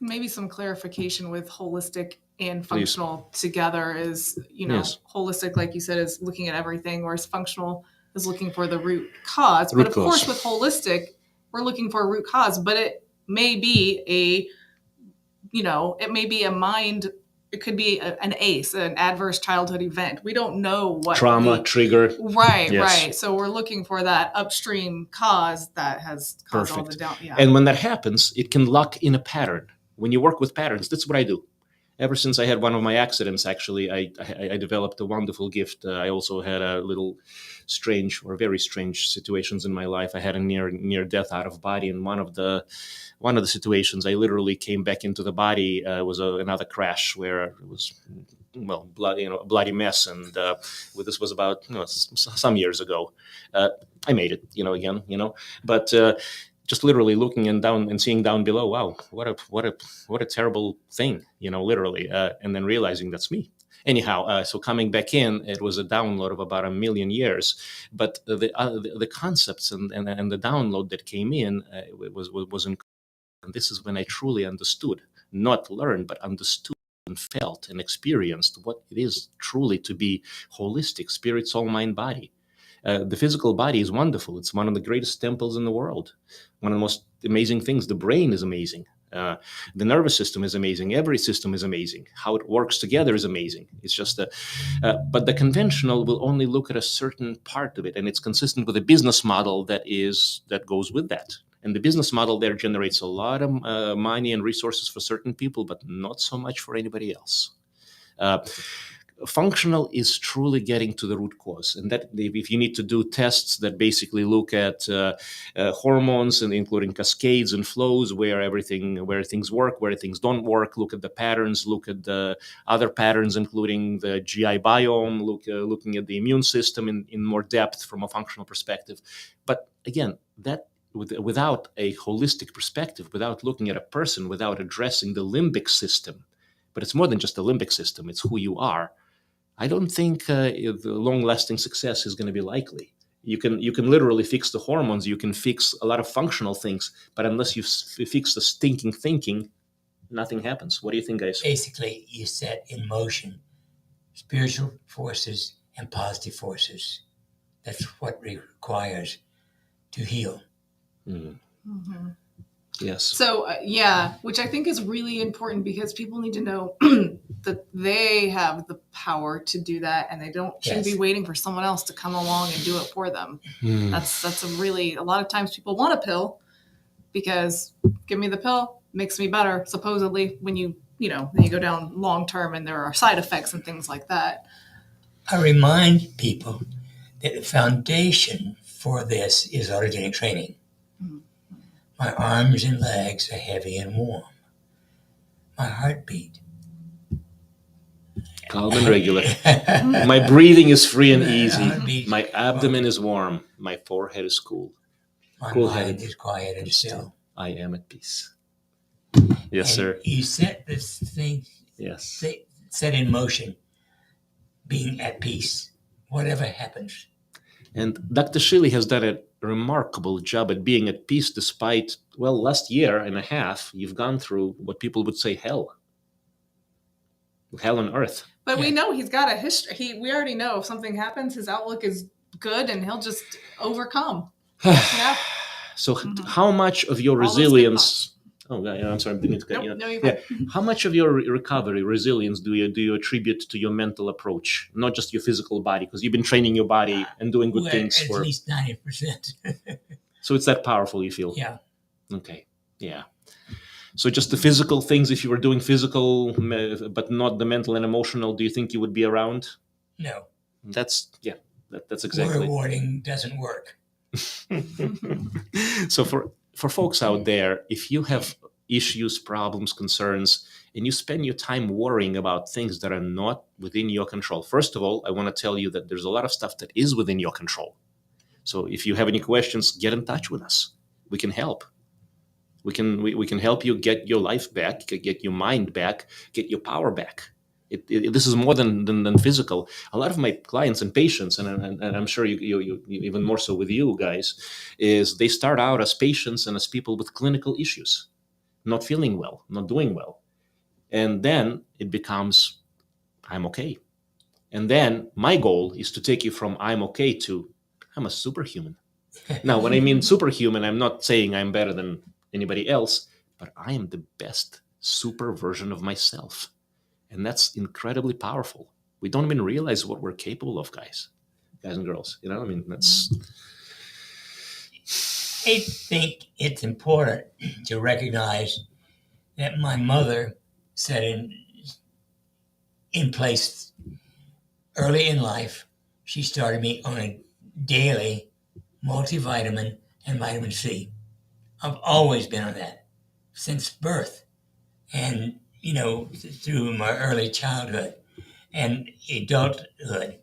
[SPEAKER 2] Maybe some clarification with holistic and functional together is, yes. Holistic, like you said, is looking at everything, whereas functional is looking for the root cause. But of course, with holistic, we're looking for a root cause, but it may be it may be a mind, it could be an ACE, an adverse childhood event. We don't know what
[SPEAKER 1] trauma trigger.
[SPEAKER 2] Right, yes. Right. So we're looking for that upstream cause that has caused all the down. Yeah.
[SPEAKER 1] And when that happens, it can lock in a pattern. When you work with patterns, that's what I do. Ever since I had one of my accidents, actually, I developed a wonderful gift. I also had a little strange or very strange situations in my life. I had a near death out of body, and one of the situations I literally came back into the body was another crash where it was bloody mess. And this was about some years ago. I made it, again, but just literally looking down and seeing down below, wow, what a terrible thing, literally, and then realizing that's me. Anyhow, so coming back in, it was a download of about 1,000,000 years, but the concepts and the download that came in was incredible. And this is when I truly understood, not learned, but understood and felt and experienced what it is truly to be holistic, spirit, soul, mind, body. The physical body is wonderful. It's one of the greatest temples in the world. One of the most amazing things. The brain is amazing. The nervous system is amazing. Every system is amazing. How it works together is amazing. It's just but the conventional will only look at a certain part of it, and it's consistent with a business model that goes with that. And the business model there generates a lot of money and resources for certain people, but not so much for anybody else. Functional is truly getting to the root cause, and that if you need to do tests that basically look at hormones and including cascades and flows, where things work, where things don't work, look at the patterns, look at the other patterns, including the GI biome, looking at the immune system in more depth from a functional perspective. But again, that without a holistic perspective, without looking at a person, without addressing the limbic system, but it's more than just the limbic system, it's who you are. I don't think the long-lasting success is going to be likely. You can literally fix the hormones, you can fix a lot of functional things, but unless you fix the stinking thinking, nothing happens. What do you think, guys?
[SPEAKER 3] Basically, you set in motion spiritual forces and positive forces. That's what requires to heal.
[SPEAKER 2] Mm-hmm.
[SPEAKER 1] Yes.
[SPEAKER 2] So, which I think is really important, because people need to know that they have the power to do that, and they shouldn't be waiting for someone else to come along and do it for them. That's a lot of times people want a pill because give me the pill, makes me better, supposedly, when you go down long term and there are side effects and things like that.
[SPEAKER 3] I remind people that the foundation for this is autogenic training. My arms and legs are heavy and warm. My heartbeat,
[SPEAKER 1] calm and regular. My breathing is free and easy. My abdomen is warm. My forehead is cool.
[SPEAKER 3] My mind is quiet and still.
[SPEAKER 1] I am at peace. Yes, sir.
[SPEAKER 3] You set this thing.
[SPEAKER 1] Yes.
[SPEAKER 3] Set in motion, being at peace, whatever happens.
[SPEAKER 1] And Dr. Shealy has done a remarkable job at being at peace despite, last year and a half, you've gone through what people would say hell on earth.
[SPEAKER 2] But we know he's got a history. We already know if something happens, his outlook is good and he'll just overcome. Yeah.
[SPEAKER 1] So how much of your resilience... Oh, yeah, I'm sorry. How much of your recovery, resilience, do you attribute to your mental approach, not just your physical body? Because you've been training your body and doing good things
[SPEAKER 3] at least 90%.
[SPEAKER 1] So it's that powerful, you feel?
[SPEAKER 3] Yeah.
[SPEAKER 1] Okay. Yeah. So just the physical things, if you were doing physical, but not the mental and emotional, do you think you would be around?
[SPEAKER 3] No.
[SPEAKER 1] That's exactly.
[SPEAKER 3] Rewarding doesn't work.
[SPEAKER 1] So for folks out there, if you have issues, problems, concerns, and you spend your time worrying about things that are not within your control, first of all, I want to tell you that there's a lot of stuff that is within your control. So if you have any questions, get in touch with us. We can help. We can help you get your life back, get your mind back, get your power back. This is more than physical. A lot of my clients and patients, and I'm sure you even more so with you guys, is they start out as patients and as people with clinical issues, not feeling well, not doing well. And then it becomes, I'm okay. And then my goal is to take you from I'm okay to I'm a superhuman. Now, when I mean superhuman, I'm not saying I'm better than anybody else, but I am the best super version of myself. And that's incredibly powerful. We don't even realize what we're capable of, guys and girls. That's...
[SPEAKER 3] I think it's important to recognize that my mother set in place early in life. She started me on a daily multivitamin and vitamin C. I've always been on that since birth and, through my early childhood. and adulthood.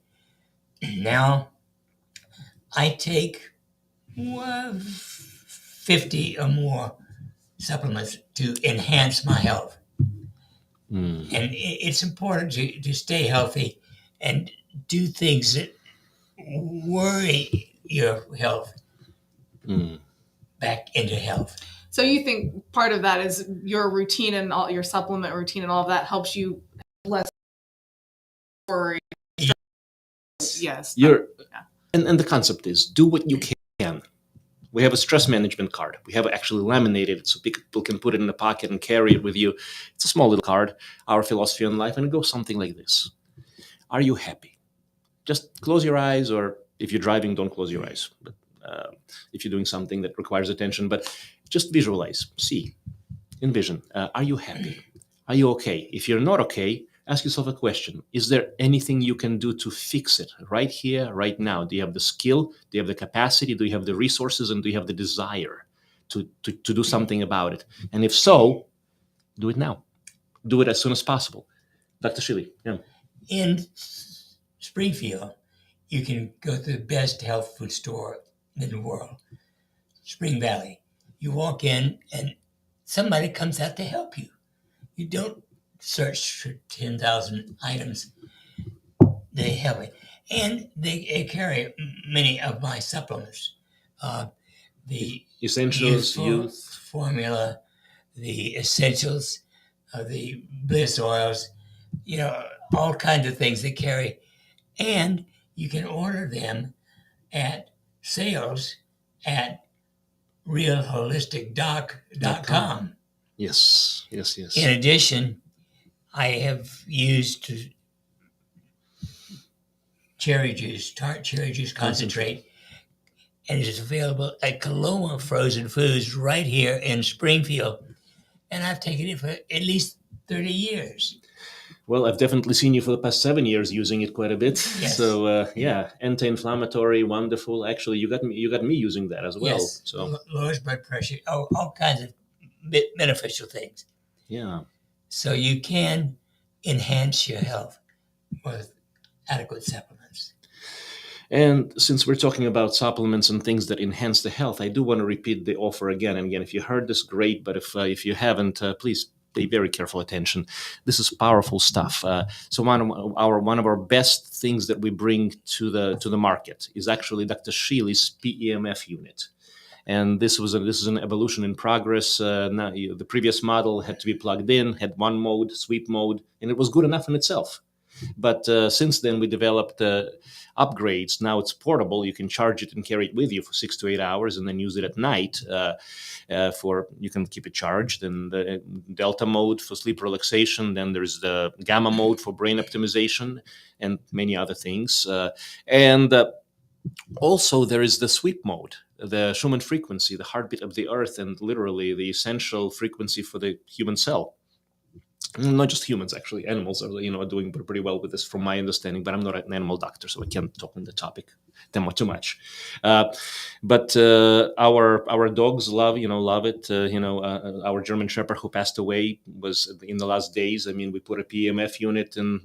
[SPEAKER 3] Now I take 50 or more supplements to enhance my health.
[SPEAKER 1] Mm.
[SPEAKER 3] And it's important to stay healthy and do things that worry your health
[SPEAKER 1] Mm.
[SPEAKER 3] back into health.
[SPEAKER 2] So you think part of that is your routine and all your supplement routine and all of that helps you less worry. Yes.
[SPEAKER 1] You're,
[SPEAKER 2] Yeah.
[SPEAKER 1] and the concept is do what you can. We have a stress management card. We have actually laminated it so people can put it in the pocket and carry it with you. It's a small little card, our philosophy on life, and it goes something like this. Are you happy? Just close your eyes, or if you're driving, don't close your eyes. But if you're doing something that requires attention, but just visualize, see, envision. Are you happy? Are you okay? If you're not okay, ask yourself a question. Is there anything you can do to fix it right here, right now? Do you have the skill? Do you have the capacity? Do you have the resources? And do you have the desire to do something about it? And if so, do it now. Do it as soon as possible. Dr. Shealy, yeah.
[SPEAKER 3] In Springfield, you can go to the best health food store in the world, Spring Valley. You walk in and somebody comes out to help you. You don't search for 10,000 items. They help you. And they carry many of my supplements. The
[SPEAKER 1] Essentials, youth.
[SPEAKER 3] formula, the essentials, the bliss oils, all kinds of things they carry. And you can order them at sales at realholisticdoc.com.
[SPEAKER 1] Yes.
[SPEAKER 3] In addition, I have used tart cherry juice concentrate, and it is available at Kaloma Frozen Foods right here in Springfield. And I've taken it for at least 30 years.
[SPEAKER 1] Well, I've definitely seen you for the past 7 years using it quite a bit.
[SPEAKER 3] Yes.
[SPEAKER 1] So yeah, anti-inflammatory, wonderful. Actually, you got me using that as well.
[SPEAKER 3] Yes.
[SPEAKER 1] So
[SPEAKER 3] Lowers blood pressure, all kinds of beneficial things.
[SPEAKER 1] yeah.
[SPEAKER 3] So you can enhance your health with adequate supplements.
[SPEAKER 1] And since we're talking about supplements and things that enhance the health, I do want to repeat the offer again and again. If you heard this, great. But if you haven't, please pay very careful attention. This is powerful stuff. So one of our best things that we bring to the market is actually Dr. Shealy's PEMF unit. And this is an evolution in progress. Now, the previous model had to be plugged in, had one mode, sweep mode, and it was good enough in itself. But since then, we developed upgrades. Now it's portable. You can charge it and carry it with you for 6 to 8 hours, and then use it at night. You can keep it charged. And the Delta mode for sleep relaxation. Then there's the Gamma mode for brain optimization, and many other things. Also, there is the sweep mode, the Schumann frequency, the heartbeat of the earth, and literally the essential frequency for the human cell. Not just humans, actually, animals are doing pretty well with this, from my understanding. But I'm not an animal doctor, so I can't talk on the topic too much. But our dogs love it. Our German Shepherd who passed away was in the last days. I mean, we put a PEMF unit in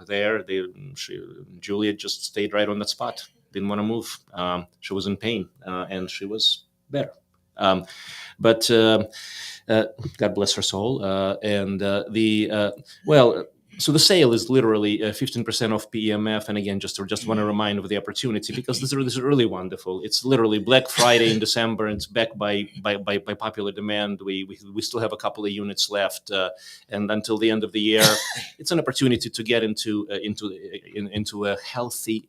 [SPEAKER 1] there. Juliet just stayed right on that spot. Didn't want to move. She was in pain, and she was better. But God bless her soul. So the sale is literally 15% off PEMF. And again, just want to remind of the opportunity, because this is really wonderful. It's literally Black Friday in December, and it's backed by popular demand. We still have a couple of units left, and until the end of the year, it's an opportunity to get into a healthy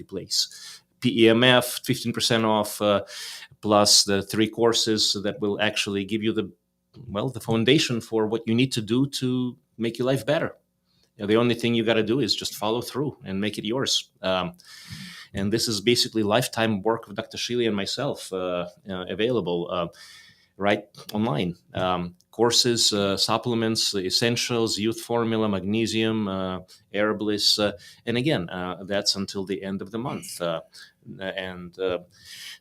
[SPEAKER 1] place. PEMF, 15% off, plus the 3 courses that will actually give you the foundation for what you need to do to make your life better. The only thing you got to do is just follow through and make it yours. And this is basically lifetime work of Dr. Shealy and myself, available right online. Courses, supplements, essentials, youth formula, magnesium, Air Bliss. And again, that's until the end of the month.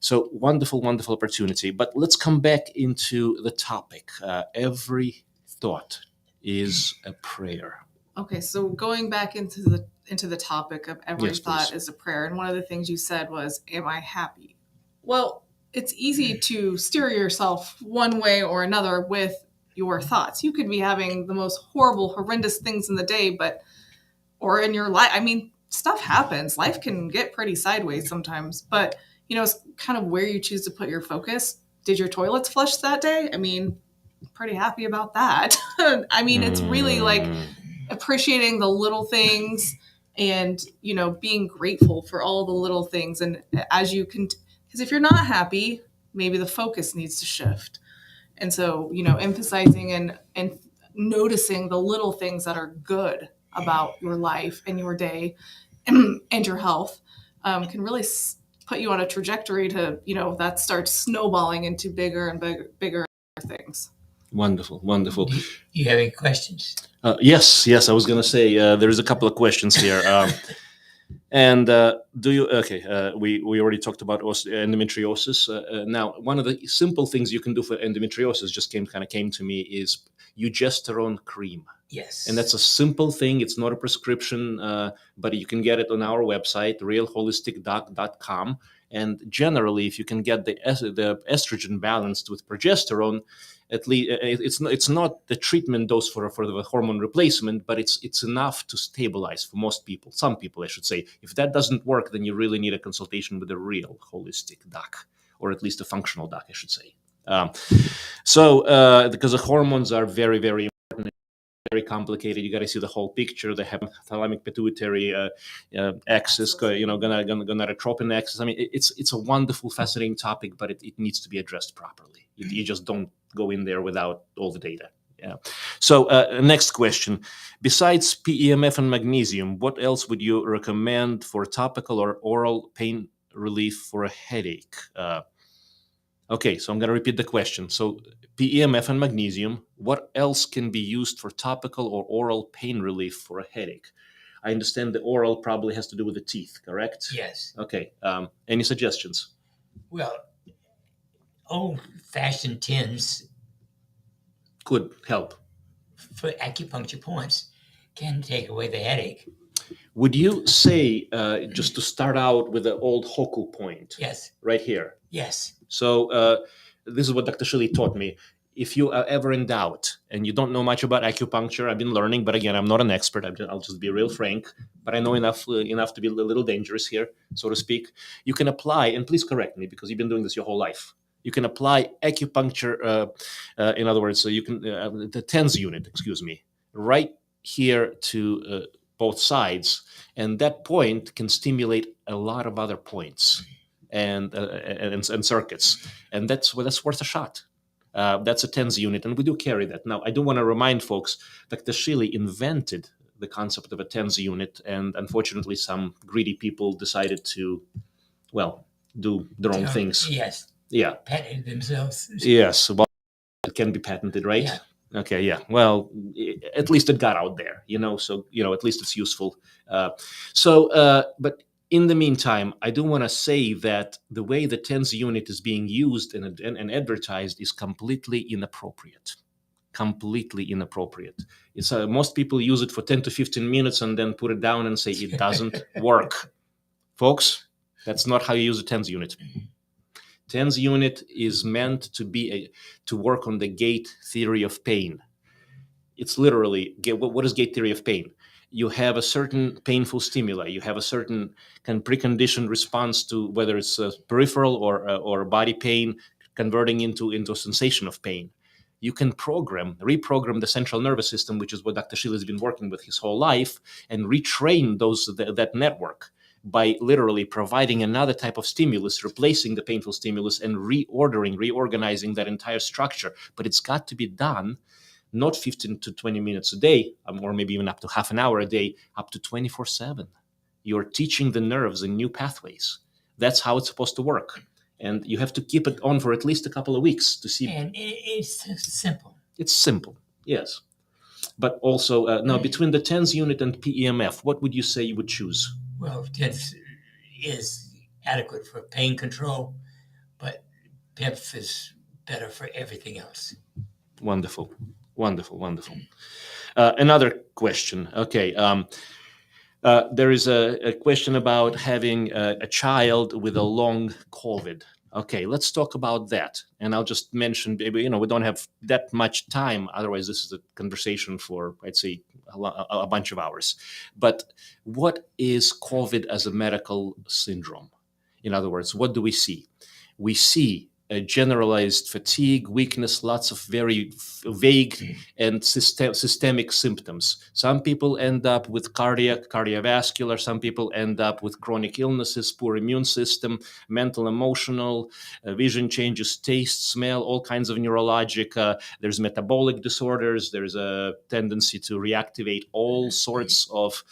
[SPEAKER 1] So wonderful opportunity. But let's come back into the topic. Every thought is a prayer.
[SPEAKER 2] Okay, so going back into the topic of every
[SPEAKER 1] Yes,
[SPEAKER 2] thought
[SPEAKER 1] please.
[SPEAKER 2] is a prayer, and one of the things you said was, "Am I happy?" Well, it's easy to steer yourself one way or another with your thoughts. You could be having the most horrible, horrendous things in the day, or in your life. I mean, stuff happens. Life can get pretty sideways sometimes, but it's kind of where you choose to put your focus. Did your toilets flush that day? I mean, pretty happy about that. I mean, it's really like appreciating the little things and being grateful for all the little things. And as you can, because if you're not happy, maybe the focus needs to shift. And so emphasizing and noticing the little things that are good about your life and your day and your health can really put you on a trajectory to that starts snowballing into bigger and bigger things.
[SPEAKER 1] Wonderful, wonderful.
[SPEAKER 3] Do you have any questions?
[SPEAKER 1] Yes. I was going to say there's a couple of questions here. And do you? Okay, we already talked about endometriosis. Now, one of the simple things you can do for endometriosis just came to me is eugesterone cream.
[SPEAKER 3] Yes.
[SPEAKER 1] And that's a simple thing. It's not a prescription, but you can get it on our website, realholisticdoc.com. And generally, if you can get the estrogen balanced with progesterone, at least it's not the treatment dose for the hormone replacement, but it's enough to stabilize for most people. Some people, I should say. If that doesn't work, then you really need a consultation with a real holistic doc, or at least a functional doc, I should say. Because the hormones are very, very important, very complicated. You got to see the whole picture. They have thalamic pituitary axis, gonadotropin axis. I mean, it's a wonderful, fascinating topic, but it needs to be addressed properly. You just don't go in there without all the data. Yeah. So next question. Besides PEMF and magnesium, what else would you recommend for topical or oral pain relief for a headache? Okay, so I'm going to repeat the question. So PEMF and magnesium, what else can be used for topical or oral pain relief for a headache? I understand the oral probably has to do with the teeth, correct?
[SPEAKER 3] Yes.
[SPEAKER 1] Okay. Any suggestions?
[SPEAKER 3] Well, old-fashioned tins
[SPEAKER 1] Could help.
[SPEAKER 3] for acupuncture points can take away the headache.
[SPEAKER 1] Would you say, just to start out with the old Hoku point?
[SPEAKER 3] Yes.
[SPEAKER 1] Right here.
[SPEAKER 3] Yes.
[SPEAKER 1] So this is what Dr. Shealy taught me. If you are ever in doubt and you don't know much about acupuncture, I've been learning, but again, I'm not an expert. I'll just be real frank, but I know enough to be a little dangerous here, so to speak. You can apply, and please correct me because you've been doing this your whole life. You can apply acupuncture, in other words, so you can the TENS unit, right here to both sides, and that point can stimulate a lot of other points and circuits, and that's worth a shot. That's a TENS unit, and we do carry that. Now, I do want to remind folks that Dr. Shealy invented the concept of a TENS unit, and unfortunately, some greedy people decided to, do their own things.
[SPEAKER 3] Yes.
[SPEAKER 1] Yeah.
[SPEAKER 3] Patent themselves.
[SPEAKER 1] Yes. Well, it can be patented, right?
[SPEAKER 3] Yeah.
[SPEAKER 1] Okay. Yeah. Well, at least it got out there, so, at least it's useful. But in the meantime, I do want to say that the way the TENS unit is being used and advertised is completely inappropriate. Completely inappropriate. It's most people use it for 10 to 15 minutes and then put it down and say it doesn't work. Folks, that's not how you use a TENS unit. TENS unit is meant to work on the gate theory of pain. It's literally, what is gate theory of pain? You have a certain painful stimuli. You have a certain preconditioned response to whether it's peripheral or body pain, converting into a sensation of pain. You can reprogram the central nervous system, which is what Dr. Shealy has been working with his whole life, and retrain that network by literally providing another type of stimulus, replacing the painful stimulus, and reorganizing that entire structure. But it's got to be done not 15 to 20 minutes a day, or maybe even up to half an hour a day, up to 24/7. You're teaching the nerves in new pathways. That's how it's supposed to work. And you have to keep it on for at least a couple of weeks to see.
[SPEAKER 3] And it's simple.
[SPEAKER 1] It's simple, yes. But also, now between the TENS unit and PEMF, what would you say you would choose?
[SPEAKER 3] Well, TENS is adequate for pain control, but PEMF is better for everything else.
[SPEAKER 1] Wonderful. Wonderful, wonderful. Another question. Okay. There is a question about having a child with a long COVID. Okay, let's talk about that. And I'll just mention, we don't have that much time. Otherwise, this is a conversation for, I'd say, a bunch of hours. But what is COVID as a medical syndrome? In other words, what do we see? We see a generalized fatigue, weakness, lots of very vague and systemic symptoms. Some people end up with cardiovascular. Some people end up with chronic illnesses, poor immune system, mental, emotional, vision changes, taste, smell, all kinds of neurologic. There's metabolic disorders. There's a tendency to reactivate all sorts of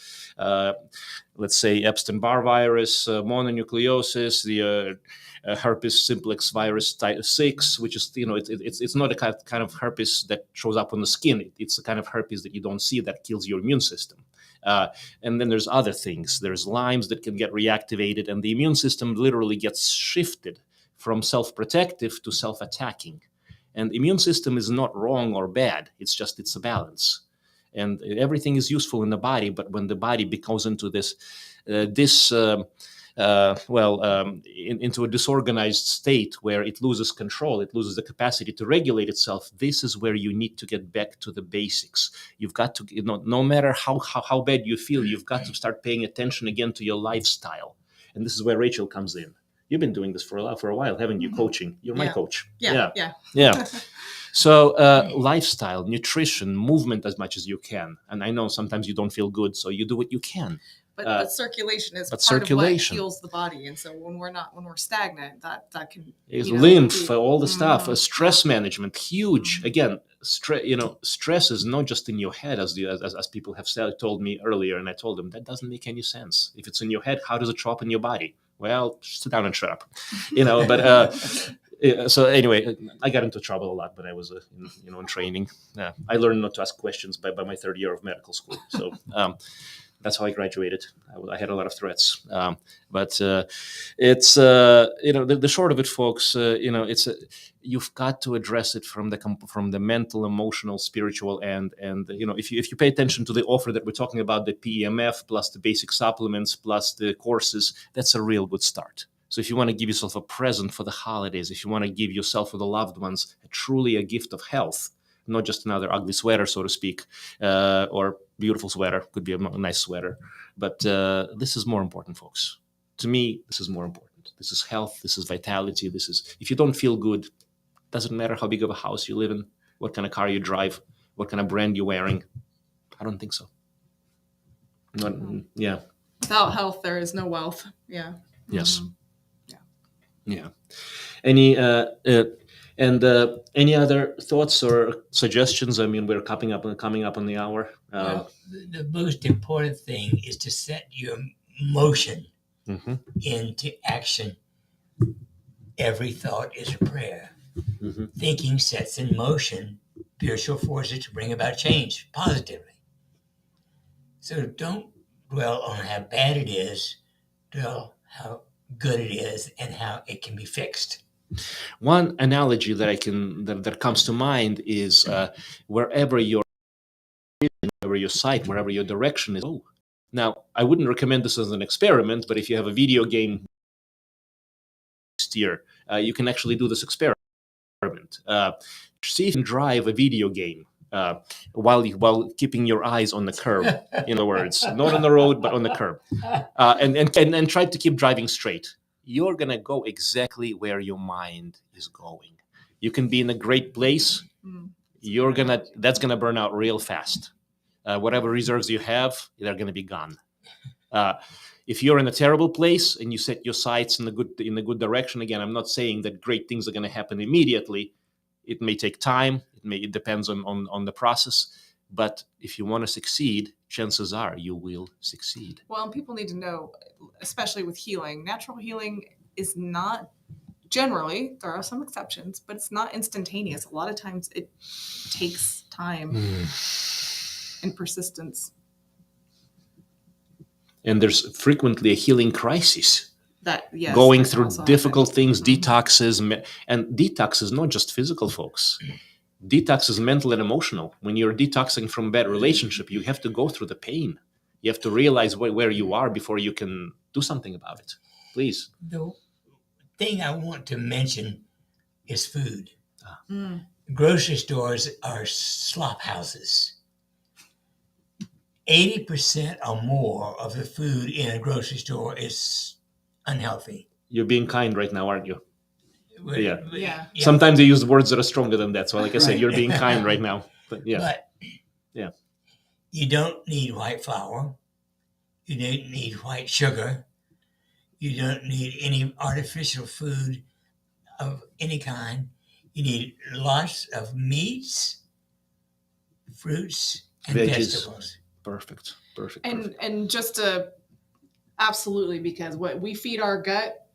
[SPEAKER 1] let's say Epstein-Barr virus, mononucleosis, the herpes simplex virus type 6, which is, it's not a kind of herpes that shows up on the skin. It's a kind of herpes that you don't see that kills your immune system. And then there's other things. There's Lyme's that can get reactivated, and the immune system literally gets shifted from self-protective to self-attacking. And the immune system is not wrong or bad. It's a balance. And everything is useful in the body, but when the body goes into into a disorganized state where it loses control, it loses the capacity to regulate itself, this is where you need to get back to the basics. You've got to, no matter how bad you feel, you've got to start paying attention again to your lifestyle. And this is where Rachel comes in. You've been doing this for a while, haven't you? Coaching. You're my coach.
[SPEAKER 2] Yeah.
[SPEAKER 1] So lifestyle, nutrition, movement as much as you can. And I know sometimes you don't feel good, so you do what you can.
[SPEAKER 2] But circulation is part of what heals the body, and so when we're stagnant, that can
[SPEAKER 1] lymph, all the stuff, stress management, huge. Again, stress is not just in your head, as people have told me earlier, and I told them that doesn't make any sense. If it's in your head, how does it show up in your body? Well, sit down and shut up, But so anyway, I got into trouble a lot when I was in training. I learned not to ask questions by my third year of medical school. So. That's how I graduated. I had a lot of threats, but it's the short of it, folks. You've got to address it from the mental, emotional, spiritual end. And if you pay attention to the offer that we're talking about, the PEMF plus the basic supplements plus the courses, that's a real good start. So if you want to give yourself a present for the holidays, if you want to give yourself or the loved ones truly a gift of health, not just another ugly sweater, so to speak, or beautiful sweater, could be a nice sweater. But this is more important, folks. To me, this is more important. This is health. This is vitality. If you don't feel good, doesn't matter how big of a house you live in, what kind of car you drive, what kind of brand you're wearing. I don't think so. Yeah.
[SPEAKER 2] Without health, there is no wealth. Yeah.
[SPEAKER 1] Yes. Yeah. Any other thoughts or suggestions? I mean, we're coming up on the hour.
[SPEAKER 3] Well, the most important thing is to set your motion into action. Every thought is a prayer. Thinking sets in motion spiritual forces to bring about change positively. So don't dwell on how bad it is, dwell how good it is and how it can be fixed.
[SPEAKER 1] One analogy that comes to mind is wherever your sight, wherever your direction is. Oh, now I wouldn't recommend this as an experiment, but if you have a video game steer, you can actually do this experiment. See if you can drive a video game while keeping your eyes on the curb. In other words, not on the road, but on the curb, and try to keep driving straight. You're going to go exactly where your mind is going. You can be in a great place. That's going to burn out real fast. Whatever reserves you have, they're going to be gone. If you're in a terrible place and you set your sights in the good direction, again, I'm not saying that great things are going to happen immediately. It may take time. It depends on the process. But if you want to succeed, chances are you will succeed.
[SPEAKER 2] Well, and people need to know, especially with healing, natural healing is not generally, there are some exceptions, but it's not instantaneous. A lot of times it takes time and persistence. And
[SPEAKER 1] there's frequently a healing crisis. Going through difficult things, detoxes. And detox is not just physical, folks. Detox is mental and emotional. When you're detoxing from a bad relationship, you have to go through the pain. You have to realize where you are before you can do something about it. Please.
[SPEAKER 3] The thing I want to mention is food.
[SPEAKER 2] Mm.
[SPEAKER 3] Grocery stores are slop houses. 80% or more of the food in a grocery store is unhealthy.
[SPEAKER 1] You're being kind right now, aren't you? Yeah.
[SPEAKER 2] Yeah.
[SPEAKER 1] Sometimes you use words that are stronger than that. So like I said,
[SPEAKER 3] Right.
[SPEAKER 1] you're being kind right now. But yeah.
[SPEAKER 3] But
[SPEAKER 1] Yeah.
[SPEAKER 3] you don't need white flour. You don't need white sugar. You don't need any artificial food of any kind. You need lots of meats, fruits, and
[SPEAKER 1] Veggies.
[SPEAKER 3] vegetables.
[SPEAKER 1] Perfect.
[SPEAKER 2] And just to absolutely, because what we feed our gut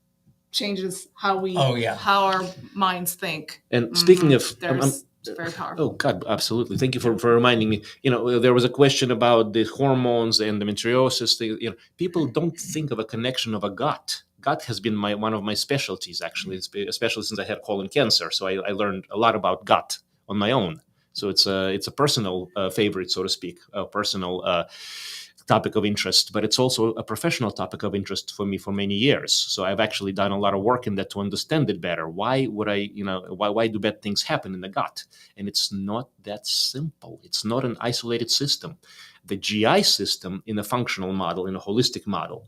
[SPEAKER 2] changes how we how our minds think.
[SPEAKER 1] And speaking of,
[SPEAKER 2] it's very powerful.
[SPEAKER 1] Oh God, absolutely. Thank you for reminding me. There was a question about the hormones and the endometriosis thing. People don't think of a connection of a gut. Gut has been one of my specialties, actually, especially since I had colon cancer. So I learned a lot about gut on my own. So it's a personal favorite, so to speak, a personal topic of interest, but it's also a professional topic of interest for me for many years. So I've actually done a lot of work in that to understand it better. Why would why do bad things happen in the gut? And it's not that simple. It's not an isolated system. The GI system in a functional model, in a holistic model,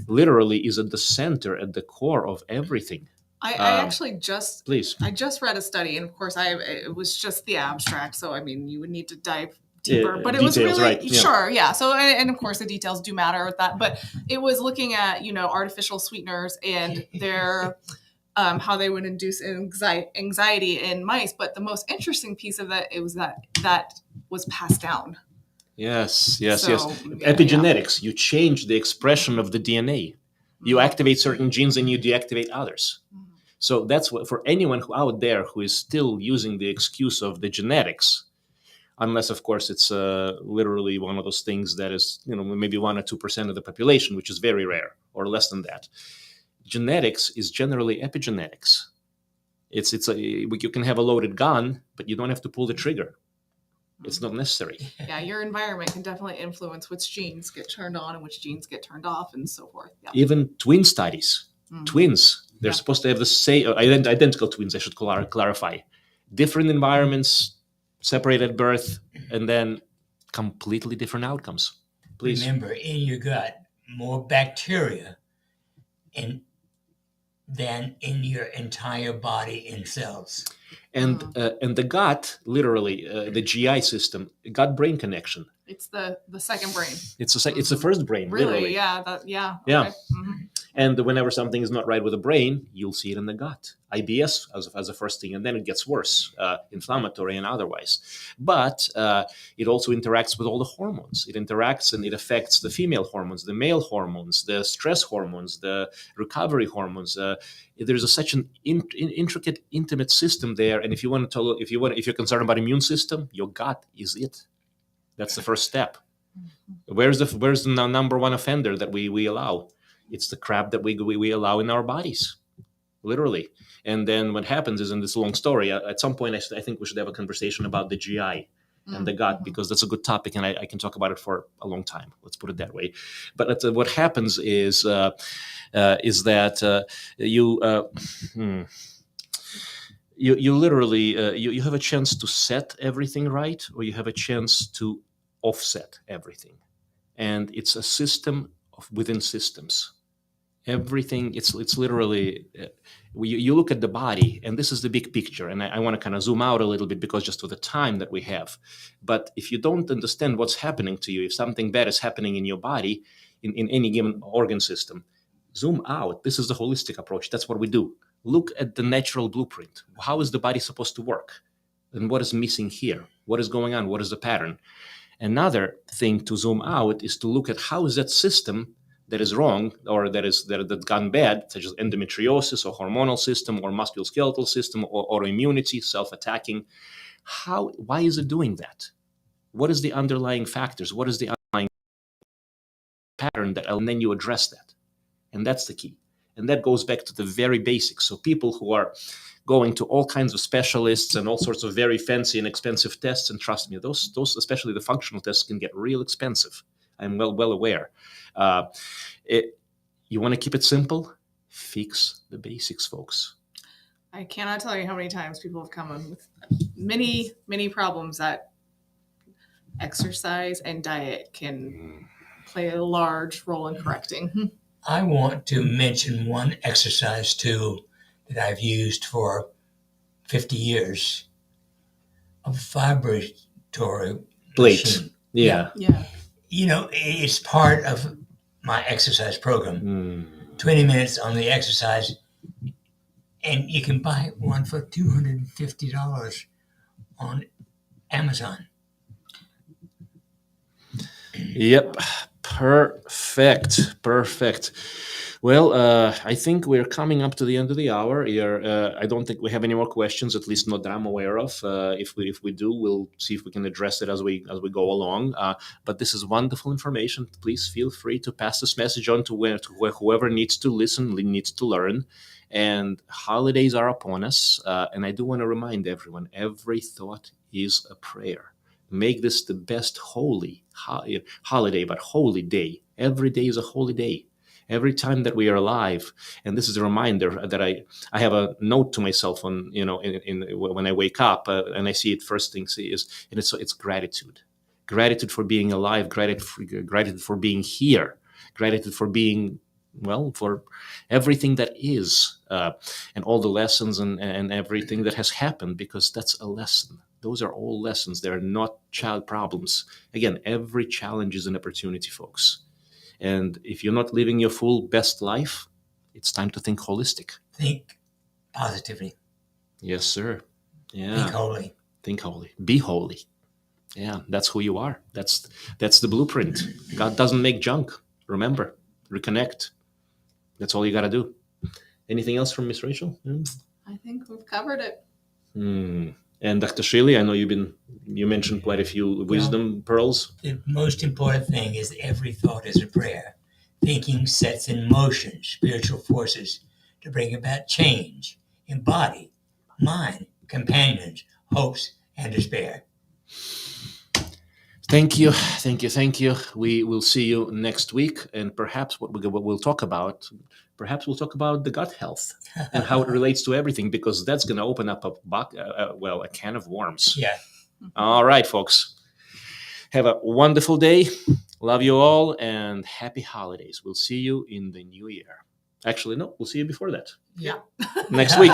[SPEAKER 1] literally is at the center, at the core of everything.
[SPEAKER 2] I actually just read a study, and of course it was just the abstract. So I mean, you would need to dive deeper, but it was really
[SPEAKER 1] right.
[SPEAKER 2] Sure, yeah. So and of course the details do matter with that, but it was looking at artificial sweeteners and their how they would induce anxiety in mice. But the most interesting piece of that was that was passed down.
[SPEAKER 1] Yes. Epigenetics. You change the expression of the DNA. You activate certain genes and you deactivate others. So that's what, for anyone out there who is still using the excuse of the genetics, unless, of course, it's literally one of those things that is, maybe 1 or 2% of the population, which is very rare, or less than that. Genetics is generally epigenetics. You can have a loaded gun, but you don't have to pull the trigger. It's not necessary.
[SPEAKER 2] Yeah, your environment can definitely influence which genes get turned on and which genes get turned off, and so forth. Yeah.
[SPEAKER 1] Even twin studies. Twins, they're supposed to have the same identical twins. I should clarify. Different environments, separated at birth, and then completely different outcomes. Please
[SPEAKER 3] remember, in your gut, more bacteria than in your entire body in cells.
[SPEAKER 1] And the gut, literally, the GI system, gut-brain connection.
[SPEAKER 2] It's the second brain.
[SPEAKER 1] It's the first brain.
[SPEAKER 2] Really?
[SPEAKER 1] Literally.
[SPEAKER 2] Yeah.
[SPEAKER 1] Yeah.
[SPEAKER 2] Okay.
[SPEAKER 1] And whenever something is not right with the brain, you'll see it in the gut. IBS as a first thing, and then it gets worse, inflammatory and otherwise. But it also interacts with all the hormones. It interacts and it affects the female hormones, the male hormones, the stress hormones, the recovery hormones. There's such an intricate, intimate system there. And if you're concerned about immune system, your gut is it. That's the first step. Where's the number one offender that we allow? It's the crap that we allow in our bodies, literally. And then what happens is, in this long story, at some point, I think we should have a conversation about the GI and the gut, because that's a good topic, and I can talk about it for a long time. Let's put it that way. But what happens is that you literally you have a chance to set everything right, or you have a chance to offset everything, and it's a system within systems. Everything, it's literally, you look at the body, and this is the big picture, and I want to kind of zoom out a little bit, because just for the time that we have. But if you don't understand what's happening to you, if something bad is happening in your body, in any given organ system, zoom out. This is the holistic approach. That's what we do. Look at the natural blueprint. How is the body supposed to work? And what is missing here? What is going on? What is the pattern? Another thing to zoom out is to look at how is that system that is wrong, or that's gone bad, such as endometriosis or hormonal system or musculoskeletal system or autoimmunity, self-attacking. Why is it doing that? What is the underlying factors? What is the underlying pattern and then you address that. And that's the key. And that goes back to the very basics. So people who are going to all kinds of specialists and all sorts of very fancy and expensive tests. And trust me, those especially the functional tests can get real expensive. I'm well aware. You want to keep it simple? Fix the basics, folks.
[SPEAKER 2] I cannot tell you how many times people have come in with many problems that exercise and diet can play a large role in correcting.
[SPEAKER 3] I want to mention one exercise tool that I've used for 50 years. A vibratory
[SPEAKER 1] Plate.
[SPEAKER 3] machine.
[SPEAKER 1] Yeah.
[SPEAKER 2] Yeah.
[SPEAKER 3] You know, it's part of my exercise program. 20 minutes on the exercise, and you can buy one for $250 on Amazon.
[SPEAKER 1] Yep. Perfect. Well, I think we're coming up to the end of the hour here. I don't think we have any more questions, at least not that I'm aware of. If we do, we'll see if we can address it as we go along. But this is wonderful information. Please feel free to pass this message on to whoever needs to listen, needs to learn. And holidays are upon us. And I do want to remind everyone, every thought is a prayer. Make this the best holy holiday, but holy day. Every day is a holy day. Every time that we are alive, and this is a reminder that I have a note to myself on, when I wake up and I see it first thing it's gratitude. Gratitude for being alive, gratitude for being here, gratitude for being, for everything that is, and all the lessons and everything that has happened, because that's a lesson. Those are all lessons. They're not child problems. Again, every challenge is an opportunity, folks. And if you're not living your full best life, it's time to think holistic.
[SPEAKER 3] Think positively.
[SPEAKER 1] Yes, sir. Yeah.
[SPEAKER 3] Think holy.
[SPEAKER 1] Think holy. Be holy. Yeah, that's who you are. That's the blueprint. God doesn't make junk. Remember, reconnect. That's all you got to do. Anything else from Miss Rachel?
[SPEAKER 2] I think we've covered it.
[SPEAKER 1] And Dr. Shealy, I know you mentioned quite a few wisdom pearls.
[SPEAKER 3] The most important thing is every thought is a prayer. Thinking sets in motion spiritual forces to bring about change in body, mind, companions, hopes, and despair.
[SPEAKER 1] Thank you. We will see you next week, and perhaps what we'll talk about. Perhaps we'll talk about the gut health and how it relates to everything, because that's going to open up a can of worms.
[SPEAKER 3] Yeah.
[SPEAKER 1] All right, folks. Have a wonderful day. Love you all, and happy holidays. We'll see you in the new year. Actually, no, we'll see you before that.
[SPEAKER 2] Yeah.
[SPEAKER 1] Next week.